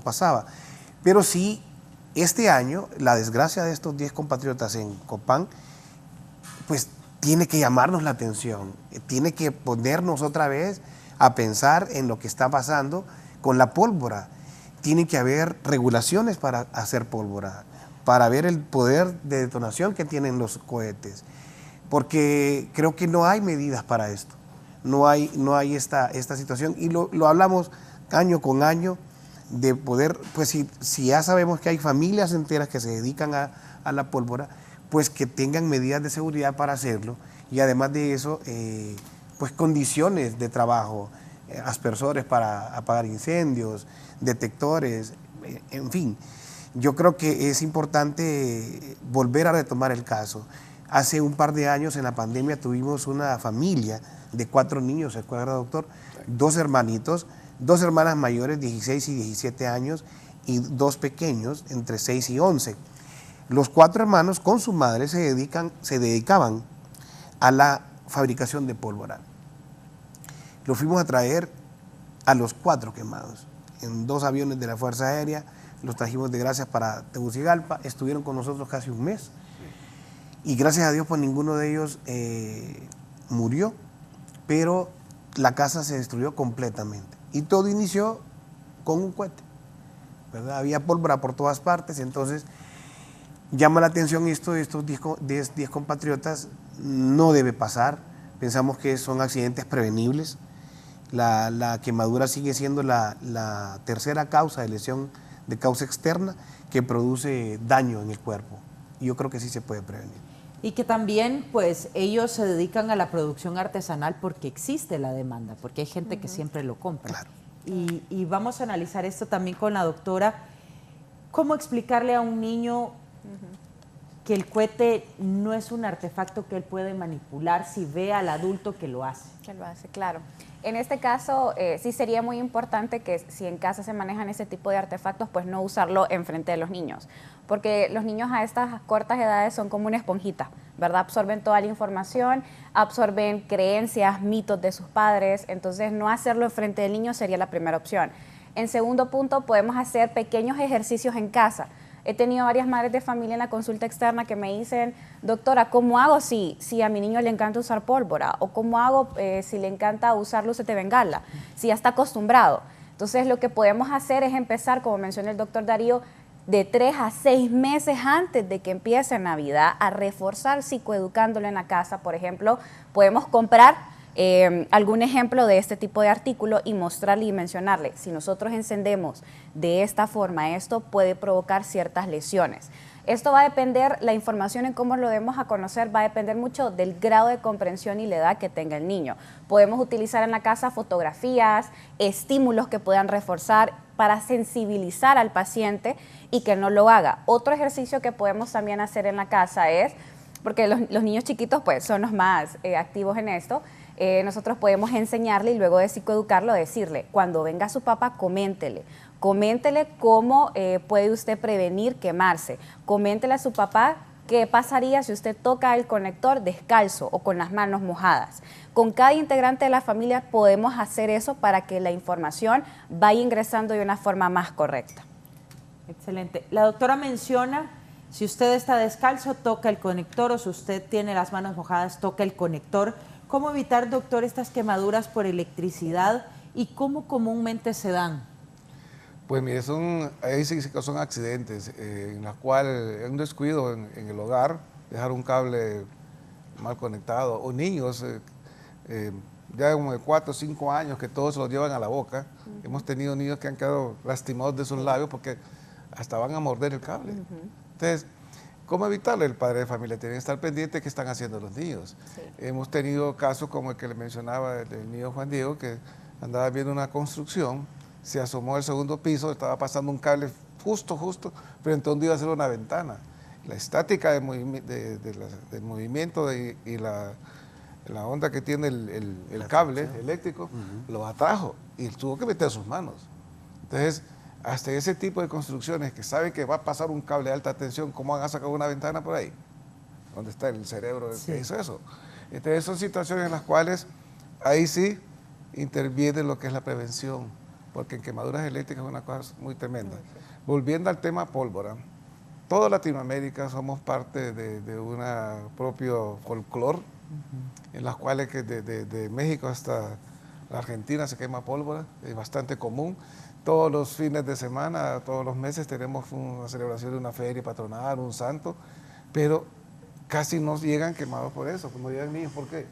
pasaba. Pero sí, este año, la desgracia de estos 10 compatriotas en Copán, pues tiene que llamarnos la atención, tiene que ponernos otra vez a pensar en lo que está pasando con la pólvora. Tiene que haber regulaciones para hacer pólvora, para ver el poder de detonación que tienen los cohetes, porque creo que no hay medidas para esto, no hay esta situación, y lo hablamos año con año, de poder, pues si ya sabemos que hay familias enteras que se dedican a la pólvora, pues que tengan medidas de seguridad para hacerlo, y además de eso, pues condiciones de trabajo, aspersores para apagar incendios, detectores, en fin. Yo creo que es importante volver a retomar el caso. Hace un par de años en la pandemia tuvimos una familia de 4 niños, ¿se acuerda, doctor? 2 hermanitos, 2 hermanas mayores, 16 y 17 años, y 2 pequeños, entre 6 y 11. Los 4 hermanos con su madre se dedicaban a la fabricación de pólvora. Los fuimos a traer a los 4 quemados en 2 aviones de la Fuerza Aérea, los trajimos de gracias para Tegucigalpa, estuvieron con nosotros casi un mes, y gracias a Dios pues ninguno de ellos murió, pero la casa se destruyó completamente, y todo inició con un cohete, ¿verdad? Había pólvora por todas partes. Entonces llama la atención esto de estos 10 compatriotas, no debe pasar, pensamos que son accidentes prevenibles. La quemadura sigue siendo la tercera causa de lesión de causa externa que produce daño en el cuerpo. Y yo creo que sí se puede prevenir. Y que también, pues, ellos se dedican a la producción artesanal porque existe la demanda, porque hay gente que siempre lo compra. Claro. Y vamos a analizar esto también con la doctora. ¿Cómo explicarle a un niño que el cohete no es un artefacto que él puede manipular si ve al adulto que lo hace? Que lo hace, claro. En este caso, sí sería muy importante que si en casa se manejan ese tipo de artefactos, pues no usarlo enfrente de los niños, porque los niños a estas cortas edades son como una esponjita, ¿verdad? Absorben toda la información, absorben creencias, mitos de sus padres, entonces no hacerlo enfrente del niño sería la primera opción. En segundo punto, podemos hacer pequeños ejercicios en casa. He tenido varias madres de familia en la consulta externa que me dicen, doctora, ¿cómo hago si a mi niño le encanta usar pólvora? ¿O cómo hago si le encanta usar luces de bengala? Si ya está acostumbrado. Entonces, lo que podemos hacer es empezar, como mencionó el doctor Darío, de 3 a 6 meses antes de que empiece Navidad, a reforzar psicoeducándolo en la casa. Por ejemplo, podemos comprar algún ejemplo de este tipo de artículo y mostrarle y mencionarle, si nosotros encendemos de esta forma, esto puede provocar ciertas lesiones. Esto va a depender, la información en cómo lo demos a conocer va a depender mucho del grado de comprensión y la edad que tenga el niño. Podemos utilizar en la casa fotografías, estímulos que puedan reforzar para sensibilizar al paciente y que no lo haga. Otro ejercicio que podemos también hacer en la casa es, porque los niños chiquitos pues son los más activos en esto, nosotros podemos enseñarle y luego de psicoeducarlo decirle, cuando venga su papá, coméntele cómo puede usted prevenir quemarse, coméntele a su papá qué pasaría si usted toca el conector descalzo o con las manos mojadas. Con cada integrante de la familia podemos hacer eso para que la información vaya ingresando de una forma más correcta. Excelente. La doctora menciona, si usted está descalzo, toca el conector, o si usted tiene las manos mojadas, toca el conector. ¿Cómo evitar, doctor, estas quemaduras por electricidad y cómo comúnmente se dan? Pues mire, ahí sí que son accidentes en los cuales un descuido en el hogar, dejar un cable mal conectado, o niños ya como de 4 o 5 años que todos se los llevan a la boca. Hemos tenido niños que han quedado lastimados de sus labios porque hasta van a morder el cable. Entonces, ¿cómo evitarlo? El padre de familia tiene que estar pendiente de qué están haciendo los niños. Sí. Hemos tenido casos como el que le mencionaba del niño Juan Diego, que andaba viendo una construcción, se asomó al segundo piso, estaba pasando un cable justo, frente a donde iba a ser una ventana. La estática del movimiento y la onda que tiene el cable eléctrico lo atrajo y tuvo que meter sus manos. Entonces, hasta ese tipo de construcciones que saben que va a pasar un cable de alta tensión, ¿cómo van a sacar una ventana por ahí? ¿Dónde está el cerebro que hizo eso? Entonces son situaciones en las cuales ahí sí interviene lo que es la prevención, porque en quemaduras eléctricas es una cosa muy tremenda. Volviendo al tema pólvora, toda Latinoamérica somos parte de un propio folclore, en las cuales de México hasta la Argentina se quema pólvora, es bastante común. Todos los fines de semana, todos los meses tenemos una celebración de una feria patronal, un santo, pero casi no llegan quemados por eso, no llegan niños. ¿Por qué?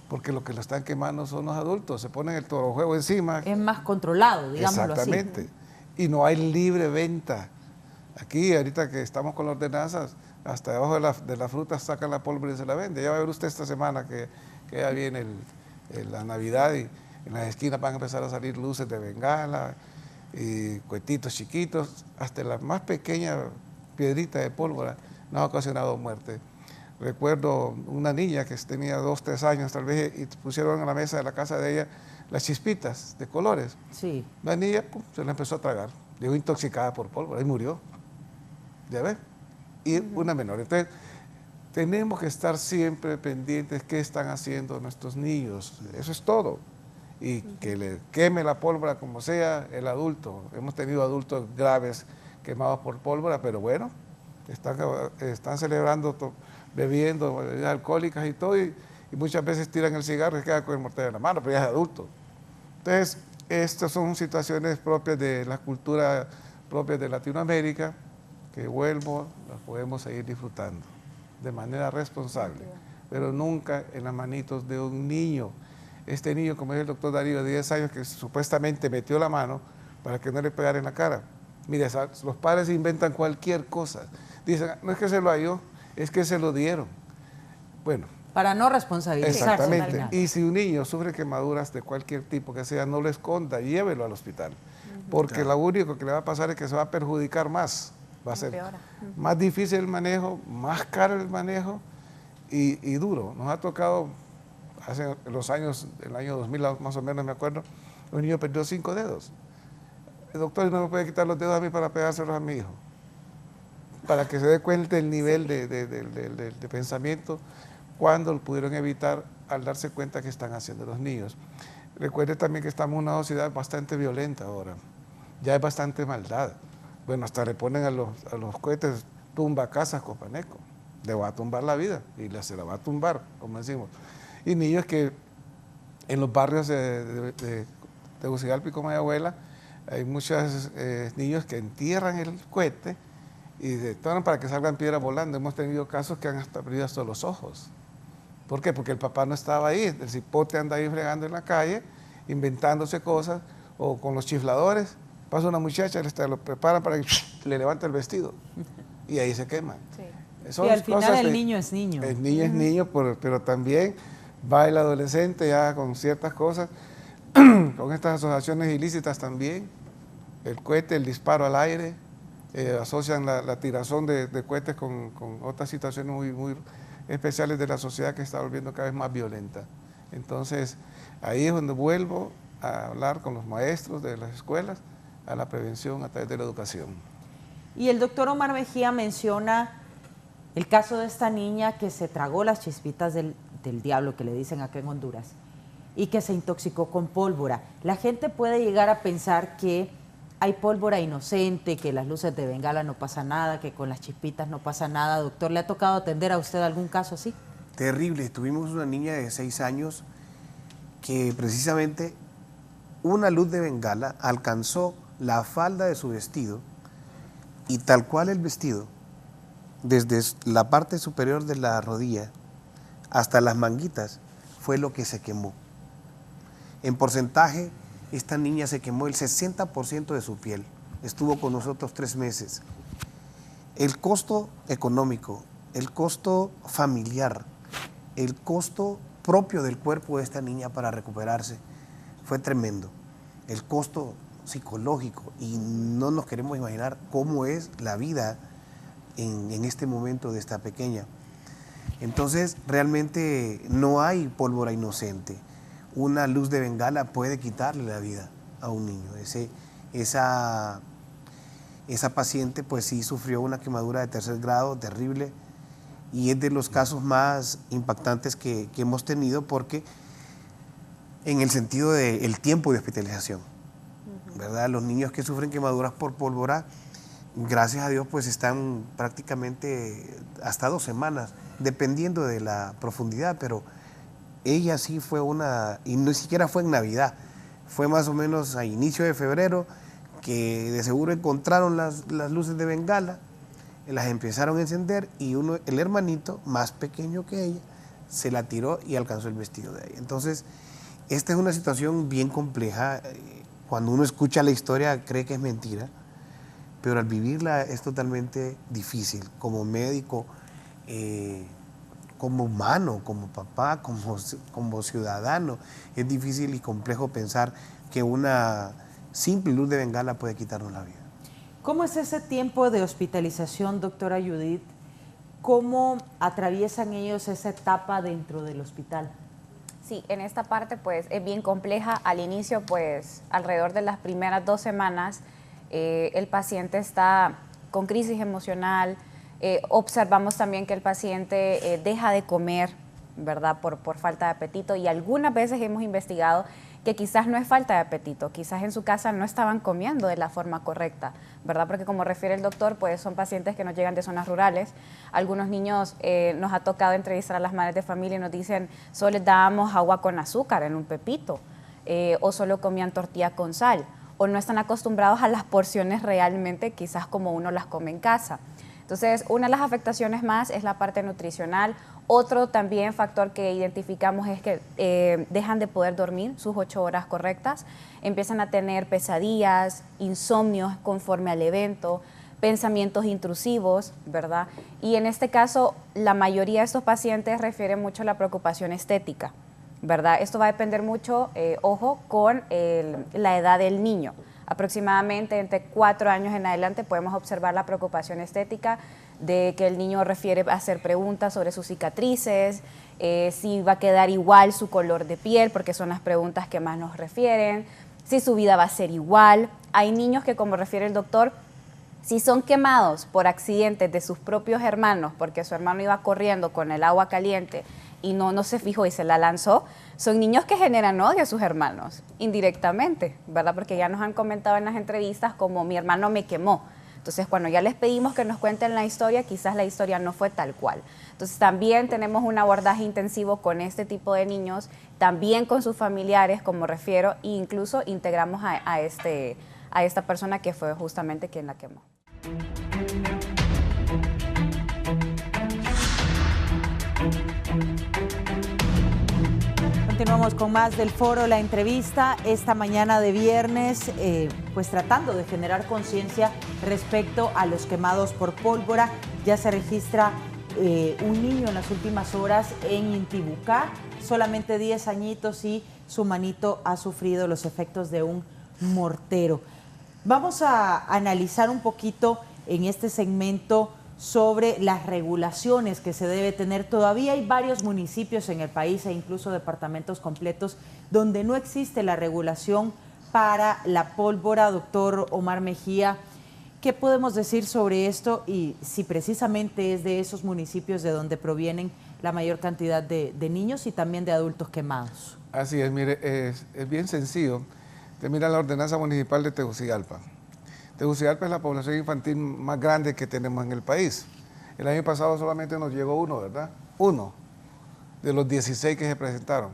Porque lo que lo están quemando son los adultos, se ponen el torojuego encima. Es más controlado, digámoslo así. Exactamente, y no hay libre venta. Aquí, ahorita que estamos con las ordenanzas, hasta debajo de la fruta sacan la pólvora y se la venden. Ya va a ver usted esta semana que ya viene la Navidad y en las esquinas van a empezar a salir luces de bengala, y cuetitos chiquitos, hasta la más pequeña piedrita de pólvora nos ha ocasionado muerte. Recuerdo una niña que tenía 2, 3 años tal vez y pusieron en la mesa de la casa de ella las chispitas de colores. Sí. La niña se la empezó a tragar, llegó intoxicada por pólvora y murió. ¿Ya ves? Y una menor. Entonces, tenemos que estar siempre pendientes de qué están haciendo nuestros niños. Eso es todo. Y que le queme la pólvora como sea el adulto. Hemos tenido adultos graves quemados por pólvora, pero bueno, están celebrando, bebiendo bebidas alcohólicas y todo, y muchas veces tiran el cigarro y queda con el mortero en la mano, pero ya es adulto. Entonces, estas son situaciones propias de la cultura propia de Latinoamérica, que vuelvo, las podemos seguir disfrutando de manera responsable, pero nunca en las manitos de un niño. Este niño, como dice el doctor Darío, de 10 años, que supuestamente metió la mano para que no le pegara en la cara. Mire, los padres inventan cualquier cosa. Dicen, no es que se lo halló, es que se lo dieron. Bueno. Para no responsabilizar. Exactamente. Y si un niño sufre quemaduras de cualquier tipo que sea, no lo esconda, llévelo al hospital. Porque lo único que le va a pasar es que se va a perjudicar más. Va a ser más difícil el manejo, más caro el manejo y duro. Nos ha tocado, hace los años, el año 2000 más o menos me acuerdo, un niño perdió 5 dedos. El doctor no me puede quitar los dedos a mí para pegárselos a mi hijo. Para que se dé cuenta el nivel de pensamiento cuando lo pudieron evitar al darse cuenta que están haciendo los niños. Recuerde también que estamos en una sociedad bastante violenta ahora. Ya hay bastante maldad. Bueno, hasta le ponen a los cohetes tumba casas Copaneco. Le va a tumbar la vida y se la va a tumbar, como decimos. Y niños que en los barrios de Tegucigalpa y Comayagüela hay muchos niños que entierran el cohete y detonan para que salgan piedras volando. Hemos tenido casos que han hasta perdido hasta los ojos. ¿Por qué? Porque el papá no estaba ahí, el cipote anda ahí fregando en la calle, inventándose cosas, o con los chifladores. Pasa una muchacha, lo preparan para que le levante el vestido. y ahí se queman. Y al final el niño es niño. El niño es niño, pero también va el adolescente ya con ciertas cosas, con estas asociaciones ilícitas también, el cohete, el disparo al aire, asocian la tirazón de cohetes con otras situaciones muy especiales de la sociedad que está volviendo cada vez más violenta. Entonces, ahí es donde vuelvo a hablar con los maestros de las escuelas, a la prevención a través de la educación. Y el doctor Omar Mejía menciona el caso de esta niña que se tragó las chispitas del diablo, que le dicen acá en Honduras, y que se intoxicó con pólvora. La gente puede llegar a pensar que hay pólvora inocente, que las luces de bengala no pasa nada, que con las chispitas no pasa nada. Doctor, ¿le ha tocado atender a usted algún caso así? Terrible. Tuvimos una niña de 6 años que precisamente una luz de bengala alcanzó la falda de su vestido y tal cual el vestido, desde la parte superior de la rodilla hasta las manguitas, fue lo que se quemó. En porcentaje, esta niña se quemó el 60% de su piel. Estuvo con nosotros 3 meses. El costo económico, el costo familiar, el costo propio del cuerpo de esta niña para recuperarse fue tremendo. El costo psicológico, y no nos queremos imaginar cómo es la vida en este momento de esta pequeña. Entonces, realmente no hay pólvora inocente. Una luz de bengala puede quitarle la vida a un niño. Esa paciente pues sí sufrió una quemadura de 3er grado terrible y es de los casos más impactantes que hemos tenido, porque en el sentido del tiempo de hospitalización, ¿verdad? Los niños que sufren quemaduras por pólvora, gracias a Dios, pues están prácticamente hasta 2 semanas, dependiendo de la profundidad, pero ella sí fue y ni siquiera fue en Navidad, fue más o menos a inicio de febrero, que de seguro encontraron las luces de bengala, las empezaron a encender y el hermanito, más pequeño que ella, se la tiró y alcanzó el vestido de ella. Entonces, esta es una situación bien compleja. Cuando uno escucha la historia cree que es mentira, pero al vivirla es totalmente difícil, como médico, como humano, como papá, como ciudadano. Es difícil y complejo pensar que una simple luz de bengala puede quitarnos la vida. ¿Cómo es ese tiempo de hospitalización, doctora Judith? ¿Cómo atraviesan ellos esa etapa dentro del hospital? Sí, en esta parte pues es bien compleja. Al inicio pues alrededor de las primeras 2 semanas el paciente está con crisis emocional. Observamos también que el paciente deja de comer, ¿verdad? Por falta de apetito, y algunas veces hemos investigado que quizás no es falta de apetito, quizás en su casa no estaban comiendo de la forma correcta, ¿verdad? Porque como refiere el doctor, pues son pacientes que nos llegan de zonas rurales. Algunos niños nos ha tocado entrevistar a las madres de familia y nos dicen, solo les dábamos agua con azúcar en un pepito, o solo comían tortilla con sal, o no están acostumbrados a las porciones realmente quizás como uno las come en casa. Entonces, una de las afectaciones más es la parte nutricional. Otro también factor que identificamos es que dejan de poder dormir sus 8 horas correctas, empiezan a tener pesadillas, insomnios conforme al evento, pensamientos intrusivos, ¿verdad? Y en este caso, la mayoría de estos pacientes refieren mucho a la preocupación estética, ¿verdad? Esto va a depender mucho, ojo, con la edad del niño. Aproximadamente entre 4 años en adelante podemos observar la preocupación estética de que el niño refiere a hacer preguntas sobre sus cicatrices, si va a quedar igual su color de piel, porque son las preguntas que más nos refieren, si su vida va a ser igual. Hay niños que, como refiere el doctor, si son quemados por accidentes de sus propios hermanos, porque su hermano iba corriendo con el agua caliente y no se fijó y se la lanzó, son niños que generan odio a sus hermanos, indirectamente, ¿verdad? Porque ya nos han comentado en las entrevistas como mi hermano me quemó. Entonces, cuando ya les pedimos que nos cuenten la historia, quizás la historia no fue tal cual. Entonces, también tenemos un abordaje intensivo con este tipo de niños, también con sus familiares, como refiero, e incluso integramos a esta persona que fue justamente quien la quemó. continuamos con más del foro La Entrevista esta mañana de viernes, pues tratando de generar conciencia respecto a los quemados por pólvora. Ya se registra un niño en las últimas horas en Intibucá, solamente 10 añitos, y su manito ha sufrido los efectos de un mortero. Vamos a analizar un poquito en este segmento sobre las regulaciones que se debe tener. Todavía hay varios municipios en el país e incluso departamentos completos donde no existe la regulación para la pólvora. Doctor Omar Mejía, ¿qué podemos decir sobre esto y si precisamente es de esos municipios de donde provienen la mayor cantidad de niños y también de adultos quemados? Así es, mire, es bien sencillo. Usted mira la ordenanza municipal de Tegucigalpa. Tegucigalpa es la población infantil más grande que tenemos en el país. El año pasado solamente nos llegó uno, ¿verdad? Uno de los 16 que se presentaron.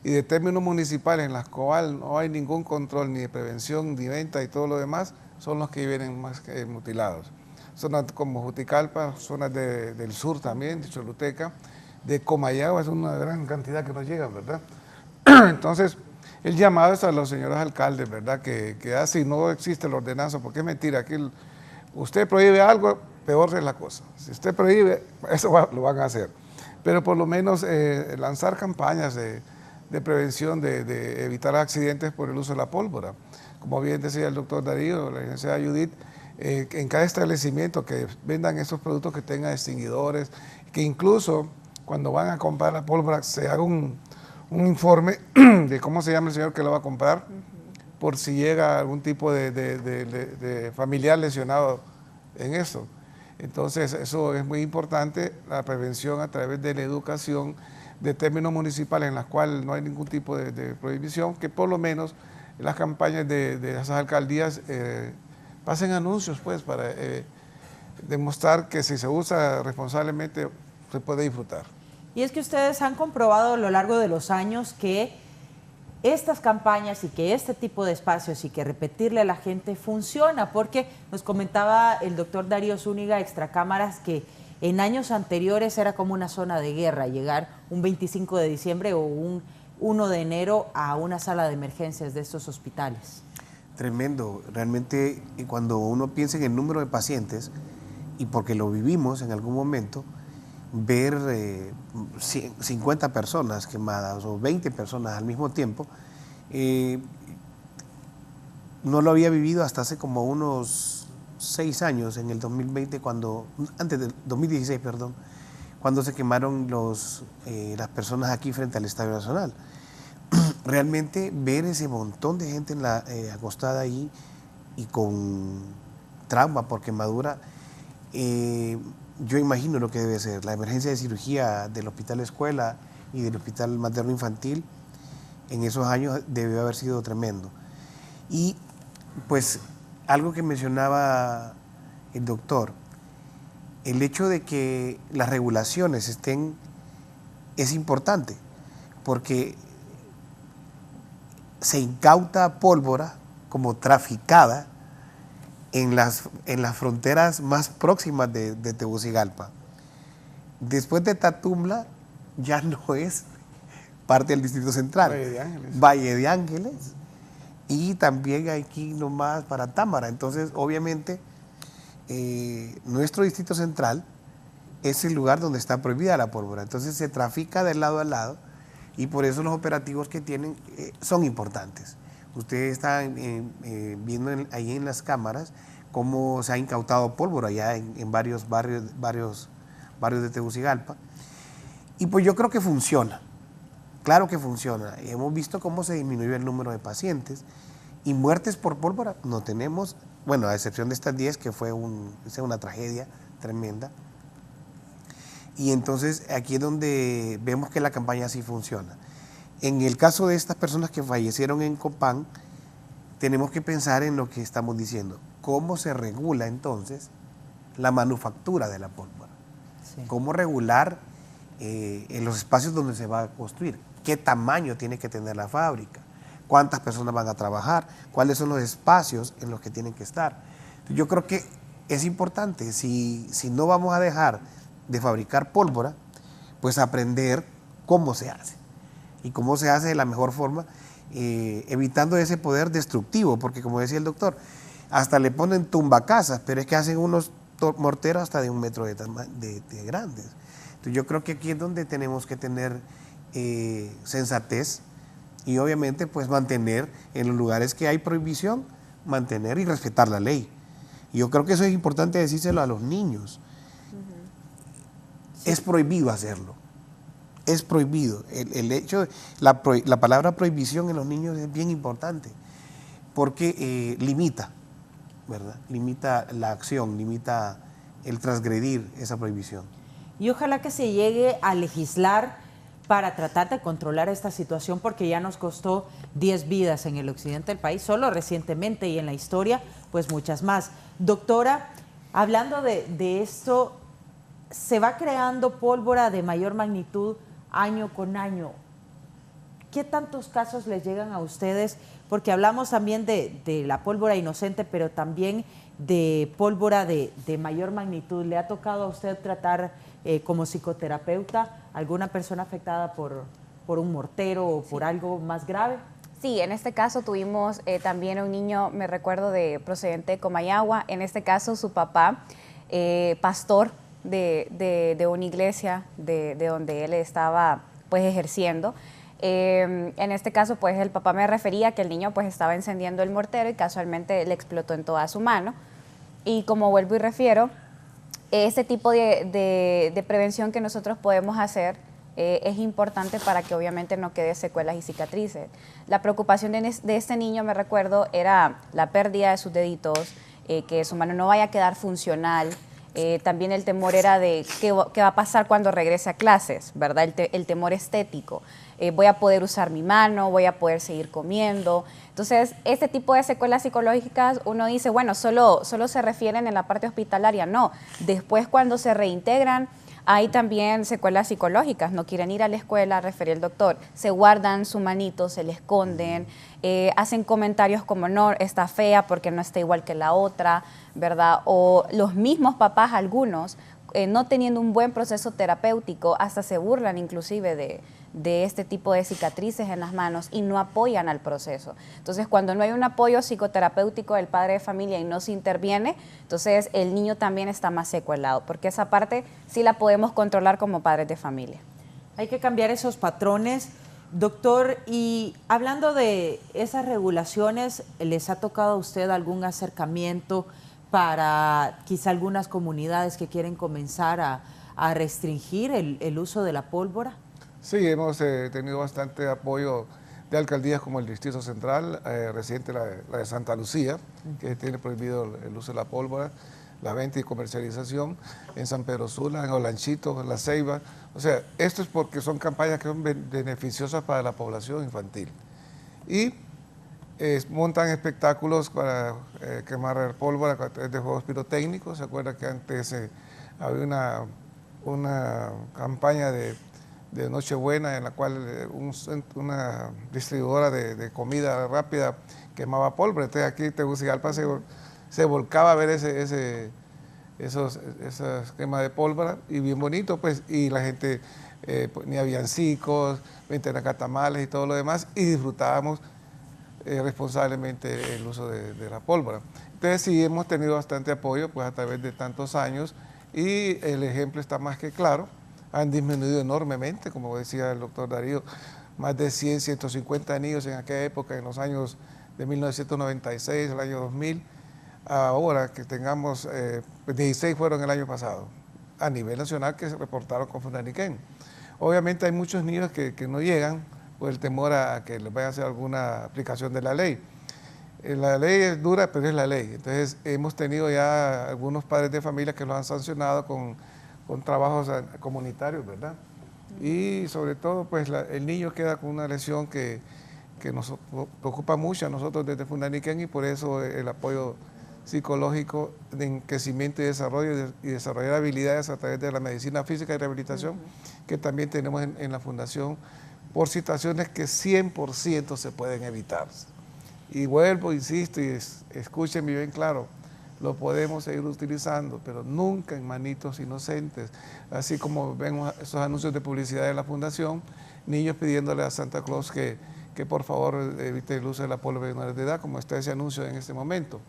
Y de términos municipales en las cuales no hay ningún control ni de prevención, ni venta y todo lo demás, son los que vienen más mutilados. Zonas como Juticalpa, zonas del sur también, de Choluteca, de Comayagua, es una gran cantidad que nos llegan, ¿verdad? Entonces, el llamado es a los señores alcaldes, ¿verdad? Que así no existe la ordenanza, porque es mentira. Aquí usted prohíbe algo, peor es la cosa. Si usted prohíbe, eso lo van a hacer. Pero por lo menos lanzar campañas de prevención, de evitar accidentes por el uso de la pólvora. Como bien decía el doctor Darío, la licenciada Judith, en cada establecimiento que vendan esos productos que tengan extinguidores, que incluso cuando van a comprar la pólvora se haga un informe de cómo se llama el señor que lo va a comprar, por si llega algún tipo de familiar lesionado en eso. Entonces, eso es muy importante, la prevención a través de la educación de términos municipales en las cuales no hay ningún tipo de prohibición, que por lo menos las campañas de esas alcaldías pasen anuncios, pues, para demostrar que si se usa responsablemente se puede disfrutar. Y es que ustedes han comprobado a lo largo de los años que estas campañas y que este tipo de espacios y que repetirle a la gente funciona, porque nos comentaba el doctor Darío Zúñiga, extracámaras, que en años anteriores era como una zona de guerra, llegar un 25 de diciembre o un 1 de enero a una sala de emergencias de estos hospitales. Tremendo, realmente cuando uno piensa en el número de pacientes, y porque lo vivimos en algún momento, ver 50 personas quemadas o 20 personas al mismo tiempo, no lo había vivido hasta hace como unos 6 años, en el 2020, antes del 2016, perdón, cuando se quemaron las personas aquí frente al Estadio Nacional. Realmente ver ese montón de gente acostada ahí y con trauma por quemadura, yo imagino lo que debe ser. La emergencia de cirugía del Hospital Escuela y del Hospital Materno Infantil en esos años debió haber sido tremendo. Y pues algo que mencionaba el doctor, el hecho de que las regulaciones es importante, porque se incauta pólvora como traficada en las fronteras más próximas de Tegucigalpa. Después de Tatumla ya no es parte del Distrito Central. Valle de Ángeles. Y también aquí nomás para Támara. Entonces, obviamente, nuestro Distrito Central es el lugar donde está prohibida la pólvora. Entonces se trafica de lado a lado y por eso los operativos que tienen son importantes. Ustedes están viendo ahí en las cámaras cómo se ha incautado pólvora ya en varios barrios de Tegucigalpa. Y pues yo creo que funciona, claro que funciona. Hemos visto cómo se disminuyó el número de pacientes y muertes por pólvora no tenemos, bueno, a excepción de estas 10 que fue una tragedia tremenda. Y entonces aquí es donde vemos que la campaña sí funciona. En el caso de estas personas que fallecieron en Copán, tenemos que pensar en lo que estamos diciendo. ¿Cómo se regula entonces la manufactura de la pólvora? Sí. ¿Cómo regular en los espacios donde se va a construir? ¿Qué tamaño tiene que tener la fábrica? ¿Cuántas personas van a trabajar? ¿Cuáles son los espacios en los que tienen que estar? Yo creo que es importante, si no vamos a dejar de fabricar pólvora, pues aprender cómo se hace. y cómo se hace de la mejor forma, evitando ese poder destructivo, porque como decía el doctor, hasta le ponen tumbacasas, pero es que hacen unos morteros hasta de 1 metro de grandes. Entonces yo creo que aquí es donde tenemos que tener sensatez y obviamente pues mantener en los lugares que hay prohibición, mantener y respetar la ley. Y yo creo que eso es importante decírselo a los niños. Sí. Es prohibido hacerlo. Es prohibido. El hecho, la palabra prohibición en los niños es bien importante porque limita, ¿verdad? Limita la acción, limita el transgredir esa prohibición. Y ojalá que se llegue a legislar para tratar de controlar esta situación, porque ya nos costó 10 vidas en el occidente del país, solo recientemente, y en la historia, pues muchas más. Doctora, hablando de esto, se va creando pólvora de mayor magnitud año con año. ¿Qué tantos casos les llegan a ustedes? Porque hablamos también de la pólvora inocente, pero también de pólvora de mayor magnitud. ¿Le ha tocado a usted tratar como psicoterapeuta alguna persona afectada por un mortero o por algo más grave? Sí, en este caso tuvimos también un niño, me recuerdo, procedente de Comayagua. En este caso su papá, pastor de una iglesia de donde él estaba pues ejerciendo. En este caso pues el papá me refería que el niño pues estaba encendiendo el mortero y casualmente le explotó en toda su mano. Y como vuelvo y refiero, ese tipo de prevención que nosotros podemos hacer es importante para que obviamente no quede secuelas y cicatrices. La preocupación de este niño, me recuerdo, era la pérdida de sus deditos, que su mano no vaya a quedar funcional. También el temor era de qué va a pasar cuando regrese a clases, ¿verdad? El temor estético. Voy a poder usar mi mano, voy a poder seguir comiendo. Entonces, este tipo de secuelas psicológicas, uno dice, bueno, solo se refieren en la parte hospitalaria. No, después cuando se reintegran, hay también secuelas psicológicas, no quieren ir a la escuela, refería el doctor, se guardan su manito, se le esconden, hacen comentarios como no, está fea porque no está igual que la otra, ¿verdad? O los mismos papás, algunos, no teniendo un buen proceso terapéutico, hasta se burlan inclusive de este tipo de cicatrices en las manos y no apoyan al proceso. Entonces, cuando no hay un apoyo psicoterapéutico del padre de familia y no se interviene, entonces el niño también está más secuelado, porque esa parte sí la podemos controlar como padres de familia. Hay que cambiar esos patrones. Doctor, y hablando de esas regulaciones, ¿les ha tocado a usted algún acercamiento para quizá algunas comunidades que quieren comenzar a restringir el uso de la pólvora? Sí, hemos tenido bastante apoyo de alcaldías como el Distrito Central, reciente la de Santa Lucía, que tiene prohibido el uso de la pólvora, la venta y comercialización, en San Pedro Sula, en Olanchito, en La Ceiba. O sea, esto es porque son campañas que son beneficiosas para la población infantil. Y montan espectáculos para quemar pólvora a través de juegos pirotécnicos. ¿Se acuerda que antes había una campaña de Nochebuena en la cual una distribuidora de comida rápida quemaba pólvora? Entonces aquí en Tegucigalpa se volcaba a ver esas quemas de pólvora, y bien bonito, pues, y la gente ponía villancicos, vendían tamales y todo lo demás, y disfrutábamos responsablemente el uso de la pólvora. Entonces sí hemos tenido bastante apoyo pues a través de tantos años, y el ejemplo está más que claro. Han disminuido enormemente, como decía el doctor Darío, más de 100, 150 niños en aquella época, en los años de 1996, el año 2000, ahora que tengamos, 16 fueron el año pasado, a nivel nacional, que se reportaron con Funaniquén. Obviamente hay muchos niños que no llegan por el temor a que les vaya a hacer alguna aplicación de la ley. La ley es dura, pero es la ley. Entonces hemos tenido ya algunos padres de familia que lo han sancionado con trabajos comunitarios, ¿verdad? Y sobre todo, pues el niño queda con una lesión que nos preocupa mucho a nosotros desde Funaniquén, y por eso el apoyo psicológico en crecimiento y desarrollo y desarrollar habilidades a través de la medicina física y rehabilitación, que también tenemos en la Fundación, por situaciones que 100% se pueden evitar. Y vuelvo, insisto, y escúchenme bien claro, lo podemos seguir utilizando, pero nunca en manitos inocentes. Así como vemos esos anuncios de publicidad de la Fundación, niños pidiéndole a Santa Claus que por favor evite el uso de la pólvora en menores de edad, como está ese anuncio en este momento.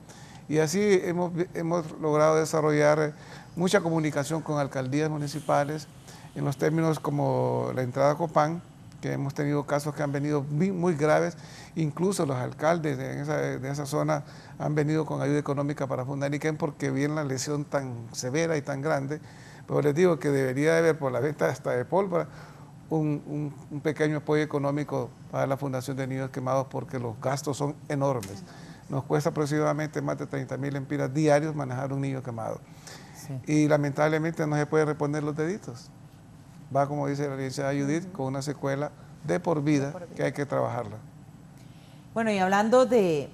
Y así hemos logrado desarrollar mucha comunicación con alcaldías municipales en los términos como la entrada a Copán, que hemos tenido casos que han venido muy graves, incluso los alcaldes de esa zona han venido con ayuda económica para Fundaniquén porque viene la lesión tan severa y tan grande, pero les digo que debería de haber por la venta hasta de pólvora un pequeño apoyo económico para la Fundación de Niños Quemados porque los gastos son enormes. Nos cuesta aproximadamente más de 30.000 lempiras diarios manejar un niño quemado. Sí. Y lamentablemente no se puede reponer los deditos. Va, como dice la licenciada Judith, con una secuela de por vida que hay que trabajarla. Bueno, y hablando de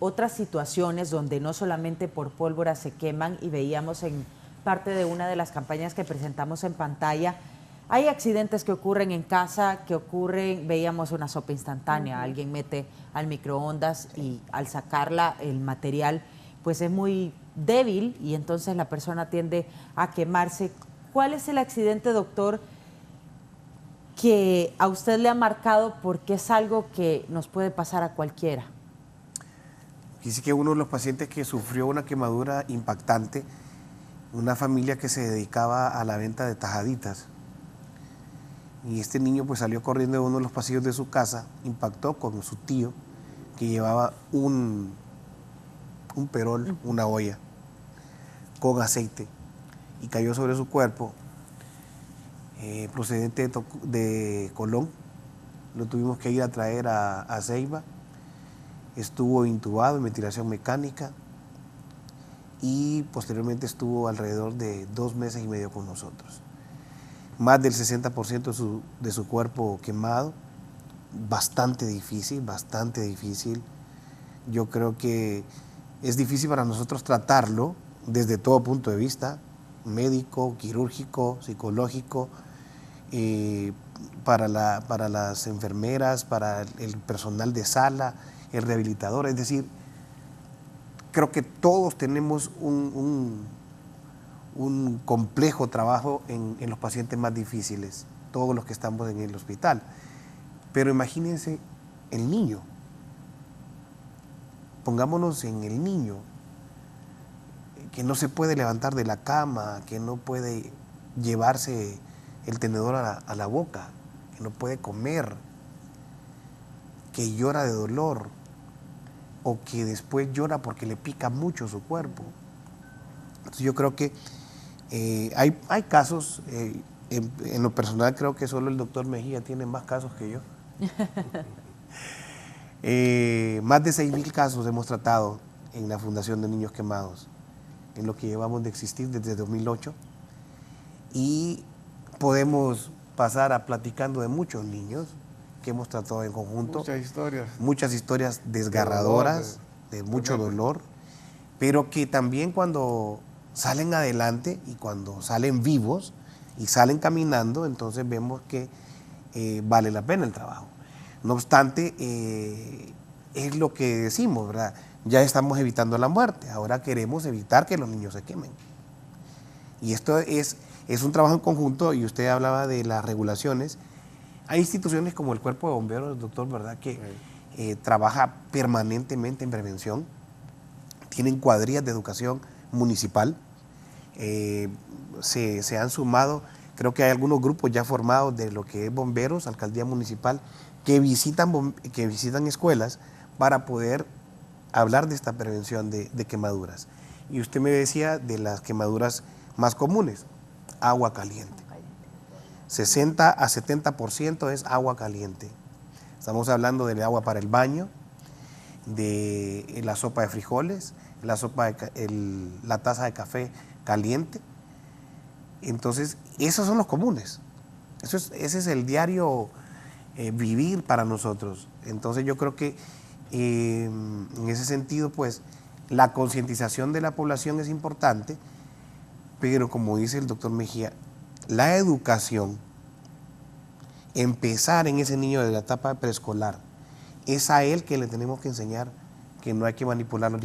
otras situaciones donde no solamente por pólvora se queman, y veíamos en parte de una de las campañas que presentamos en pantalla, hay accidentes que ocurren en casa, veíamos una sopa instantánea, alguien mete al microondas y al sacarla el material pues es muy débil y entonces la persona tiende a quemarse. ¿Cuál es el accidente, doctor, que a usted le ha marcado porque es algo que nos puede pasar a cualquiera? Dice que uno de los pacientes que sufrió una quemadura impactante, una familia que se dedicaba a la venta de tajaditas, y este niño pues salió corriendo de uno de los pasillos de su casa, impactó con su tío que llevaba un perol, una olla con aceite, y cayó sobre su cuerpo, procedente de Colón. Lo tuvimos que ir a traer a Ceiba, estuvo intubado en ventilación mecánica y posteriormente estuvo alrededor de 2 meses y medio con nosotros. Más del 60% de su cuerpo quemado, bastante difícil. Yo creo que es difícil para nosotros tratarlo desde todo punto de vista, médico, quirúrgico, psicológico, para las enfermeras, para el personal de sala, el rehabilitador. Es decir, creo que todos tenemos un complejo trabajo en los pacientes más difíciles, todos los que estamos en el hospital. Pero imagínense el niño. Pongámonos en el niño, que no se puede levantar de la cama, que no puede llevarse el tenedor a la boca, que no puede comer, que llora de dolor o que después llora porque le pica mucho su cuerpo. Entonces yo creo que hay casos, en lo personal creo que solo el doctor Mejía tiene más casos que yo. Más de 6.000 casos hemos tratado en la Fundación de Niños Quemados, en lo que llevamos de existir desde 2008, y podemos pasar a platicando de muchos niños que hemos tratado en conjunto. Muchas historias desgarradoras, de mucho dolor, pero que también cuando salen adelante y cuando salen vivos y salen caminando, entonces vemos que vale la pena el trabajo. No obstante, es lo que decimos, ¿verdad? Ya estamos evitando la muerte, ahora queremos evitar que los niños se quemen. Y esto es un trabajo en conjunto, y usted hablaba de las regulaciones. Hay instituciones como el Cuerpo de Bomberos, doctor, ¿verdad?, que trabaja permanentemente en prevención. Tienen cuadrillas de educación municipal. Se han sumado, creo que hay algunos grupos ya formados de lo que es bomberos, alcaldía municipal, que visitan escuelas para poder hablar de esta prevención de quemaduras. Y usted me decía de las quemaduras más comunes, agua caliente. 60 a 70% es agua caliente. Estamos hablando del agua para el baño, de la sopa de frijoles, la taza de café caliente. Entonces, esos son los comunes. Ese es el diario vivir para nosotros. Entonces, yo creo que en ese sentido, pues, la concientización de la población es importante, pero como dice el doctor Mejía, la educación, empezar en ese niño de la etapa preescolar, es a él que le tenemos que enseñar que no hay que manipular los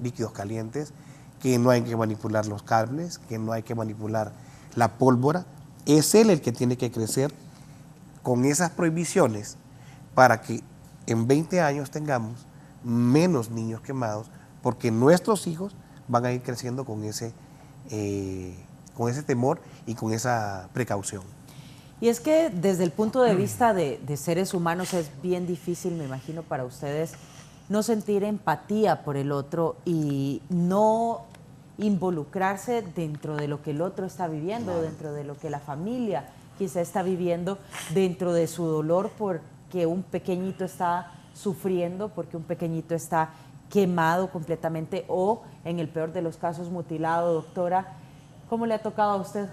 líquidos calientes, que no hay que manipular los cables, que no hay que manipular la pólvora. Es él el que tiene que crecer con esas prohibiciones para que en 20 años tengamos menos niños quemados, porque nuestros hijos van a ir creciendo con ese temor y con esa precaución. Y es que desde el punto de vista de seres humanos es bien difícil, me imagino, para ustedes no sentir empatía por el otro y no involucrarse dentro de lo que el otro está viviendo, dentro de lo que la familia quizá está viviendo, dentro de su dolor porque un pequeñito está sufriendo, porque un pequeñito está quemado completamente o, en el peor de los casos, mutilado. Doctora, ¿cómo le ha tocado a usted?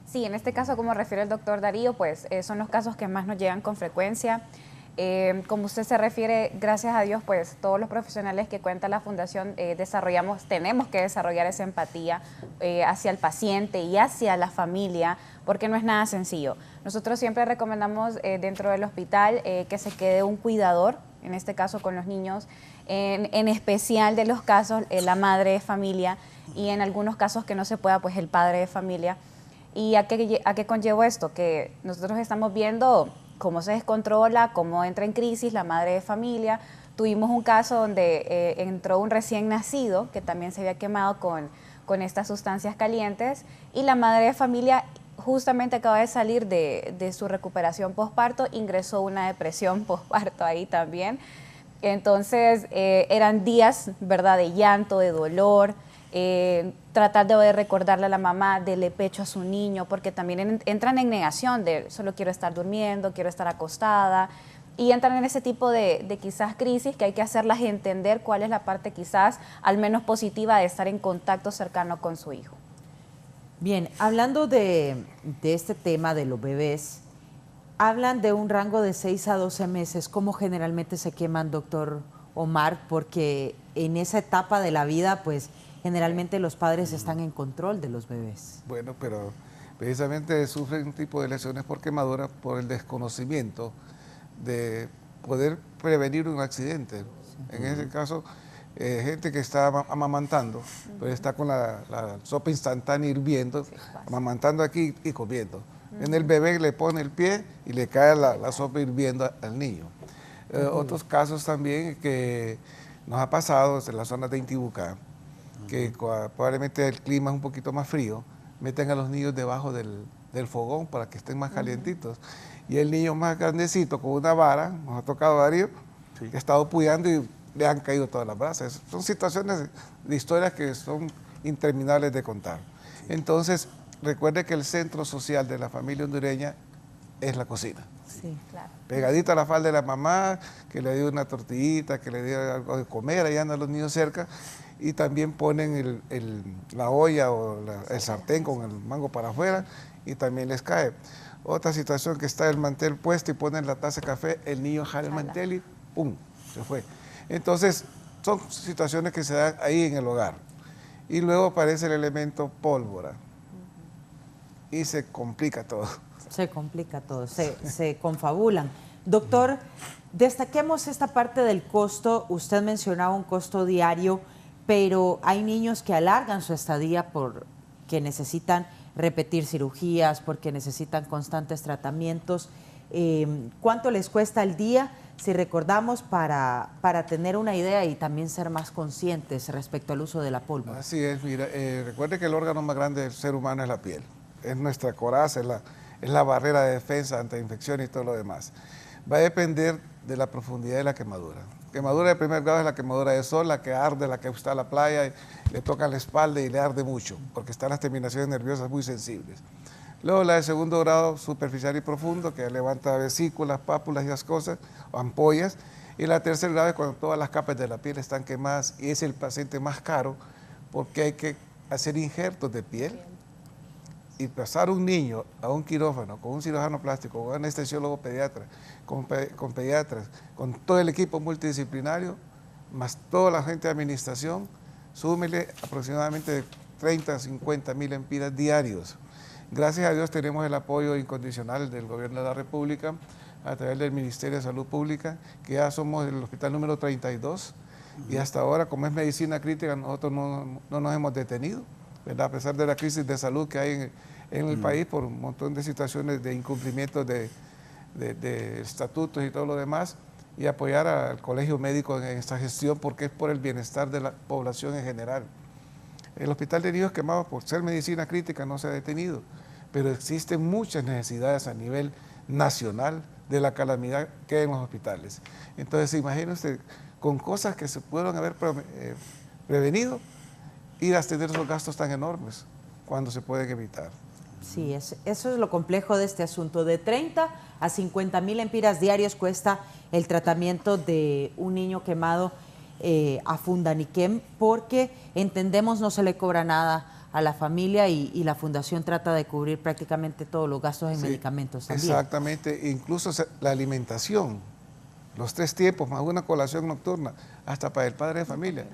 Sí, en este caso, como refiere el doctor Darío, pues son los casos que más nos llegan con frecuencia. Como usted se refiere, gracias a Dios, pues todos los profesionales que cuenta la Fundación tenemos que desarrollar esa empatía hacia el paciente y hacia la familia, porque no es nada sencillo. Nosotros siempre recomendamos dentro del hospital que se quede un cuidador, en este caso con los niños, en especial de los casos la madre de familia y en algunos casos que no se pueda, pues el padre de familia. ¿Y a qué conllevó esto? Que nosotros estamos viendo cómo se descontrola, cómo entra en crisis la madre de familia. Tuvimos un caso donde entró un recién nacido que también se había quemado con estas sustancias calientes y la madre de familia justamente acaba de salir de su recuperación postparto, ingresó una depresión postparto ahí también. Entonces eran días, ¿verdad?, de llanto, de dolor, tratar de recordarle a la mamá, darle pecho a su niño, porque también entran en negación de solo quiero estar durmiendo, quiero estar acostada, y entran en ese tipo de quizás crisis que hay que hacerlas entender cuál es la parte quizás al menos positiva de estar en contacto cercano con su hijo. Bien, hablando de este tema de los bebés, hablan de un rango de 6 a 12 meses. ¿Cómo generalmente se queman, doctor Omar? Porque en esa etapa de la vida, pues, generalmente los padres están en control de los bebés. Bueno, pero precisamente sufren un tipo de lesiones por quemadura por el desconocimiento de poder prevenir un accidente. En ese caso, gente que está amamantando, pero está con la sopa instantánea hirviendo, amamantando aquí y comiendo. En el bebé le pone el pie y le cae la sopa hirviendo al niño. Otros casos también que nos ha pasado en la zona de Intibucá, que probablemente el clima es un poquito más frío, meten a los niños debajo del fogón para que estén más calientitos. Y el niño más grandecito con una vara, nos ha tocado Darío, que ha estado puyando y le han caído todas las brasas. Son situaciones de historias que son interminables de contar. Entonces, recuerde que el centro social de la familia hondureña es la cocina. Sí, claro. Pegadita a la falda de la mamá, que le dio una tortillita, que le dio algo de comer, ahí andan los niños cerca, y también ponen la olla o el sartén con el mango para afuera y también les cae. Otra situación que está el mantel puesto y ponen la taza de café, el niño jala el mantel y ¡pum!, se fue. Entonces, son situaciones que se dan ahí en el hogar. Y luego aparece el elemento pólvora y se complica todo. Se complica todo, se confabulan. Doctor, destaquemos esta parte del costo. Usted mencionaba un costo diario, pero hay niños que alargan su estadía porque necesitan repetir cirugías, porque necesitan constantes tratamientos. ¿Cuánto les cuesta al día? Si recordamos, para tener una idea y también ser más conscientes respecto al uso de la pólvora. Así es, mira, recuerde que el órgano más grande del ser humano es la piel. Es nuestra coraza, es la barrera de defensa ante infecciones y todo lo demás. Va a depender de la profundidad de la quemadura. Quemadura de primer grado es la quemadura de sol, la que arde, la que está a la playa, y le toca la espalda y le arde mucho, porque están las terminaciones nerviosas muy sensibles. Luego la de segundo grado, superficial y profundo, que levanta vesículas, pápulas y esas cosas, o ampollas. Y la tercer grado es cuando todas las capas de la piel están quemadas y es el paciente más caro porque hay que hacer injertos de piel y pasar un niño a un quirófano con un cirujano plástico, con un anestesiólogo pediatra, con pediatras, con todo el equipo multidisciplinario, más toda la gente de administración, súmele aproximadamente 30 a 50 mil empiras diarios. Gracias a Dios tenemos el apoyo incondicional del Gobierno de la República a través del Ministerio de Salud Pública, que ya somos el hospital número 32 y hasta ahora, como es medicina crítica, nosotros no nos hemos detenido, ¿verdad? A pesar de la crisis de salud que hay en el país por un montón de situaciones de incumplimiento de de estatutos y todo lo demás, y apoyar al colegio médico en esta gestión, porque es por el bienestar de la población en general. El Hospital de Niños Quemados, por ser medicina crítica, no se ha detenido, pero existen muchas necesidades a nivel nacional de la calamidad que hay en los hospitales. Entonces, imagínense, con cosas que se pudieron haber prevenido, ir a tener esos gastos tan enormes cuando se pueden evitar. Sí, eso es lo complejo de este asunto. De 30 a 50.000 lempiras diarios cuesta el tratamiento de un niño quemado a Fundaniquem, porque entendemos no se le cobra nada a la familia y la fundación trata de cubrir prácticamente todos los gastos en medicamentos también. Exactamente, incluso la alimentación, los 3 tiempos más una colación nocturna, hasta para el padre de familia.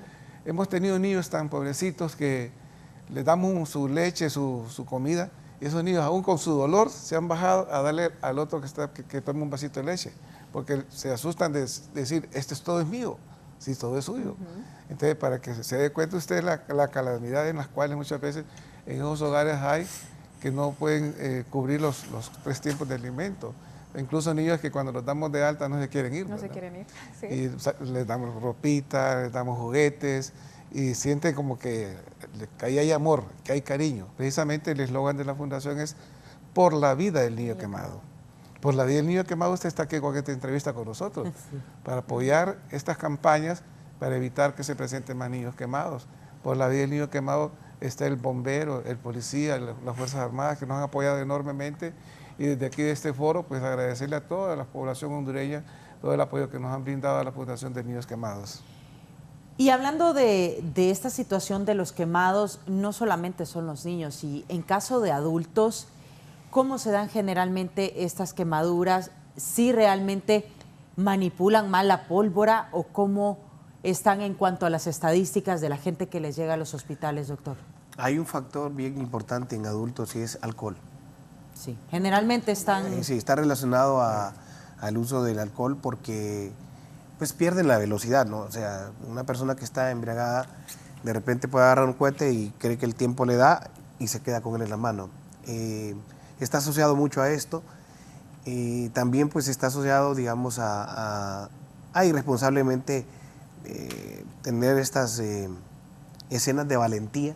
Hemos tenido niños tan pobrecitos que les damos su leche, su comida, y esos niños aún con su dolor se han bajado a darle al otro que tome un vasito de leche, porque se asustan de decir, todo es mío, sí, todo es suyo. Entonces, para que se dé cuenta usted la calamidad en las cuales muchas veces en esos hogares hay que no pueden cubrir los 3 tiempos de alimento. Incluso niños que cuando los damos de alta no se quieren ir. No se quieren ir, sí. Y les damos ropita, les damos juguetes, y sienten como que ahí hay amor, que hay cariño. Precisamente el eslogan de la fundación es por la vida del niño quemado. Por la vida del niño quemado usted está aquí con esta entrevista con nosotros, para apoyar estas campañas para evitar que se presenten más niños quemados. Por la vida del niño quemado está el bombero, el policía, las Fuerzas Armadas que nos han apoyado enormemente, y desde aquí de este foro pues agradecerle a toda la población hondureña todo el apoyo que nos han brindado a la Fundación de Niños Quemados. Y hablando de esta situación de los quemados, no solamente son los niños, y en caso de adultos, ¿cómo se dan generalmente estas quemaduras? ¿Si realmente manipulan mal la pólvora o cómo están en cuanto a las estadísticas de la gente que les llega a los hospitales, doctor? Hay un factor bien importante en adultos y es alcohol. Sí, generalmente están... Sí, está relacionado al uso del alcohol porque pues pierden la velocidad, ¿no? O sea, una persona que está embriagada de repente puede agarrar un cohete y cree que el tiempo le da y se queda con él en la mano. Está asociado mucho a esto. También pues está asociado, digamos, a irresponsablemente tener estas escenas de valentía,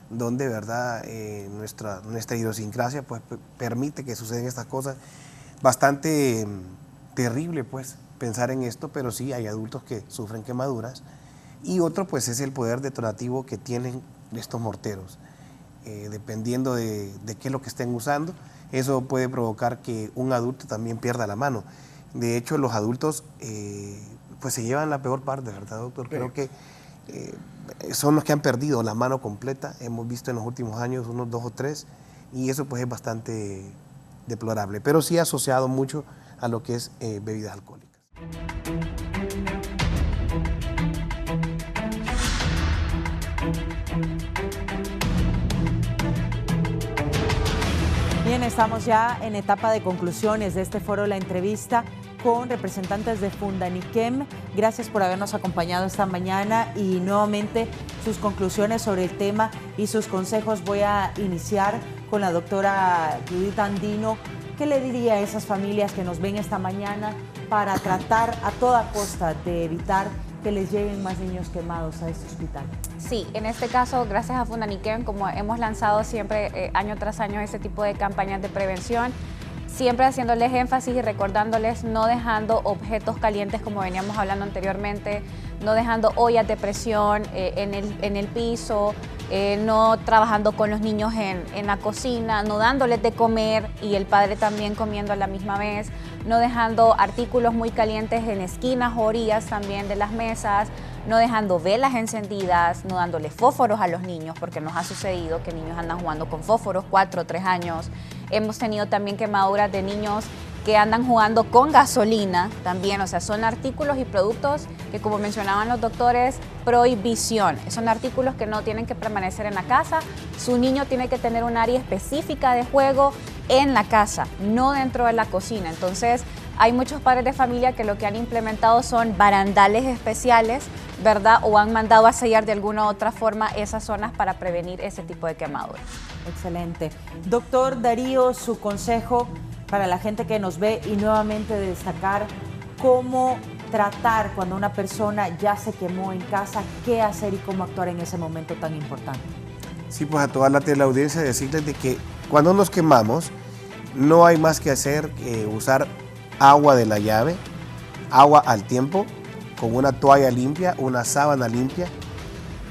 donde, ¿verdad?, nuestra idiosincrasia pues permite que sucedan estas cosas. Bastante terrible, pues, pensar en esto, pero sí hay adultos que sufren quemaduras, y otro pues es el poder detonativo que tienen estos morteros. Dependiendo de qué es lo que estén usando, eso puede provocar que un adulto también pierda la mano. De hecho, los adultos pues se llevan la peor parte, ¿verdad, doctor? Creo que son los que han perdido la mano completa. Hemos visto en los últimos años unos 2 o 3, y eso pues es bastante deplorable, pero sí asociado mucho a lo que es bebidas alcohólicas. Bien, estamos ya en etapa de conclusiones de este foro La Entrevista con representantes de Fundaniquem. Gracias por habernos acompañado esta mañana y nuevamente sus conclusiones sobre el tema y sus consejos. Voy a iniciar con la doctora Judith Andino. ¿Qué le diría a esas familias que nos ven esta mañana para tratar a toda costa de evitar que les lleguen más niños quemados a este hospital? Sí, en este caso, gracias a Fundaniquem, como hemos lanzado siempre año tras año ese tipo de campañas de prevención, siempre haciéndoles énfasis y recordándoles, no dejando objetos calientes como veníamos hablando anteriormente, no dejando ollas de presión en el piso, no trabajando con los niños en la cocina, no dándoles de comer y el padre también comiendo a la misma vez, no dejando artículos muy calientes en esquinas o orillas también de las mesas, no dejando velas encendidas, no dándole fósforos a los niños, porque nos ha sucedido que niños andan jugando con fósforos, 4 o 3 años. Hemos tenido también quemaduras de niños que andan jugando con gasolina también, o sea, son artículos y productos que, como mencionaban los doctores, prohibición. Son artículos que no tienen que permanecer en la casa. Su niño tiene que tener un área específica de juego en la casa, no dentro de la cocina. Entonces, hay muchos padres de familia que lo que han implementado son barandales especiales, ¿verdad? O han mandado a sellar de alguna u otra forma esas zonas para prevenir ese tipo de quemaduras. Excelente. Doctor Darío, su consejo para la gente que nos ve y nuevamente destacar cómo tratar cuando una persona ya se quemó en casa, qué hacer y cómo actuar en ese momento tan importante. Sí, pues a toda la teleaudiencia decirles de que cuando nos quemamos no hay más que hacer que usar agua de la llave, agua al tiempo, con una toalla limpia, una sábana limpia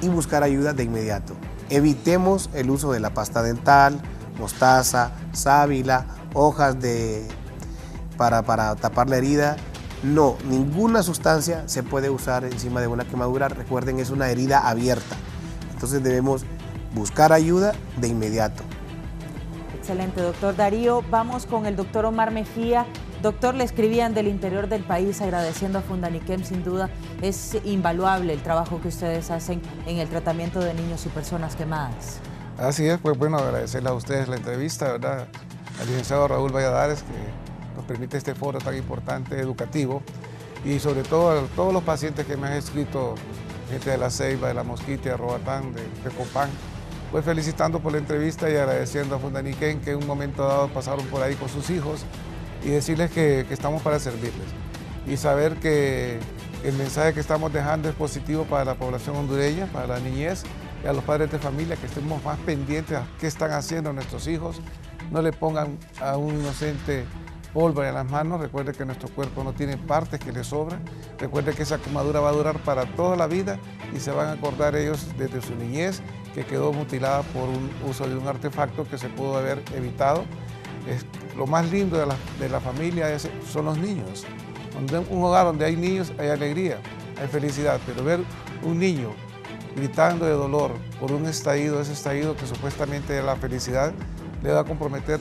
y buscar ayuda de inmediato. Evitemos el uso de la pasta dental, mostaza, sábila, hojas para tapar la herida. No, ninguna sustancia se puede usar encima de una quemadura. Recuerden, es una herida abierta. Entonces debemos buscar ayuda de inmediato. Excelente, doctor Darío. Vamos con el doctor Omar Mejía. Doctor, le escribían del interior del país agradeciendo a Fundaniquem. Sin duda es invaluable el trabajo que ustedes hacen en el tratamiento de niños y personas quemadas. Así es, pues bueno, agradecerle a ustedes la entrevista, ¿verdad? Al licenciado Raúl Valladares, que nos permite este foro tan importante, educativo, y sobre todo a todos los pacientes que me han escrito, gente de La Ceiba, de La Mosquita, de Roatán, de Copán, pues felicitando por la entrevista y agradeciendo a Fundaniquem que en un momento dado pasaron por ahí con sus hijos y decirles que estamos para servirles y saber que el mensaje que estamos dejando es positivo para la población hondureña, para la niñez y a los padres de familia, que estemos más pendientes a qué están haciendo nuestros hijos, no le pongan a un inocente pólvora en las manos. Recuerde que nuestro cuerpo no tiene partes que le sobran, recuerde que esa quemadura va a durar para toda la vida y se van a acordar ellos desde su niñez que quedó mutilada por un uso de un artefacto que se pudo haber evitado. Lo más lindo de la familia son los niños. Un hogar donde hay niños hay alegría, hay felicidad, pero ver un niño gritando de dolor por un estallido, ese estallido que supuestamente es la felicidad, le va a comprometer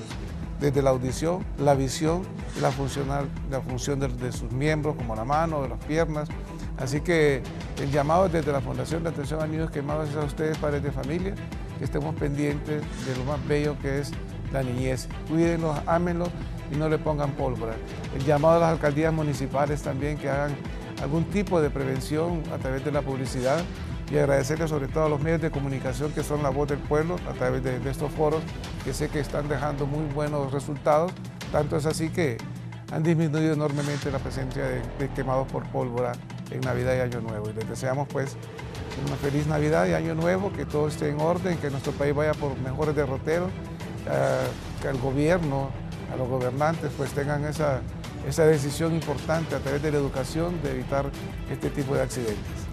desde la audición, la visión y la función de sus miembros, como la mano, de las piernas. Así que el llamado desde la Fundación de Atención a Niños Quemados es a ustedes, padres de familia, que estemos pendientes de lo más bello que es la niñez. Cuídenlos, ámenlos y no le pongan pólvora. El llamado a las alcaldías municipales también que hagan algún tipo de prevención a través de la publicidad y agradecerles sobre todo a los medios de comunicación que son la voz del pueblo a través de estos foros que sé que están dejando muy buenos resultados. Tanto es así que han disminuido enormemente la presencia de quemados por pólvora en Navidad y Año Nuevo. Y les deseamos pues una feliz Navidad y Año Nuevo, que todo esté en orden, que nuestro país vaya por mejores derroteros, que el gobierno, a los gobernantes pues tengan esa decisión importante a través de la educación de evitar este tipo de accidentes.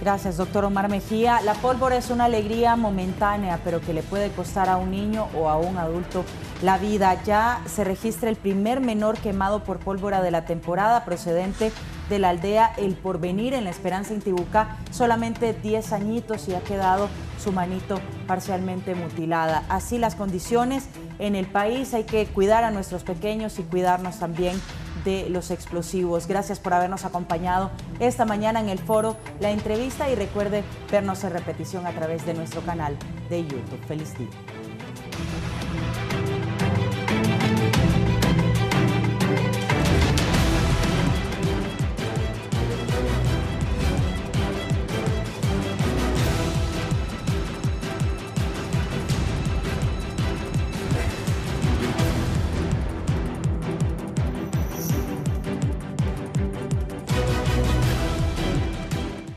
Gracias, doctor Omar Mejía. La pólvora es una alegría momentánea, pero que le puede costar a un niño o a un adulto la vida. Ya se registra el primer menor quemado por pólvora de la temporada, procedente de la aldea El Porvenir, en La Esperanza, Intibucá, solamente 10 añitos y ha quedado su manito parcialmente mutilada. Así las condiciones en el país, hay que cuidar a nuestros pequeños y cuidarnos también de los explosivos. Gracias por habernos acompañado esta mañana en el foro La Entrevista y recuerde vernos en repetición a través de nuestro canal de YouTube. Feliz día.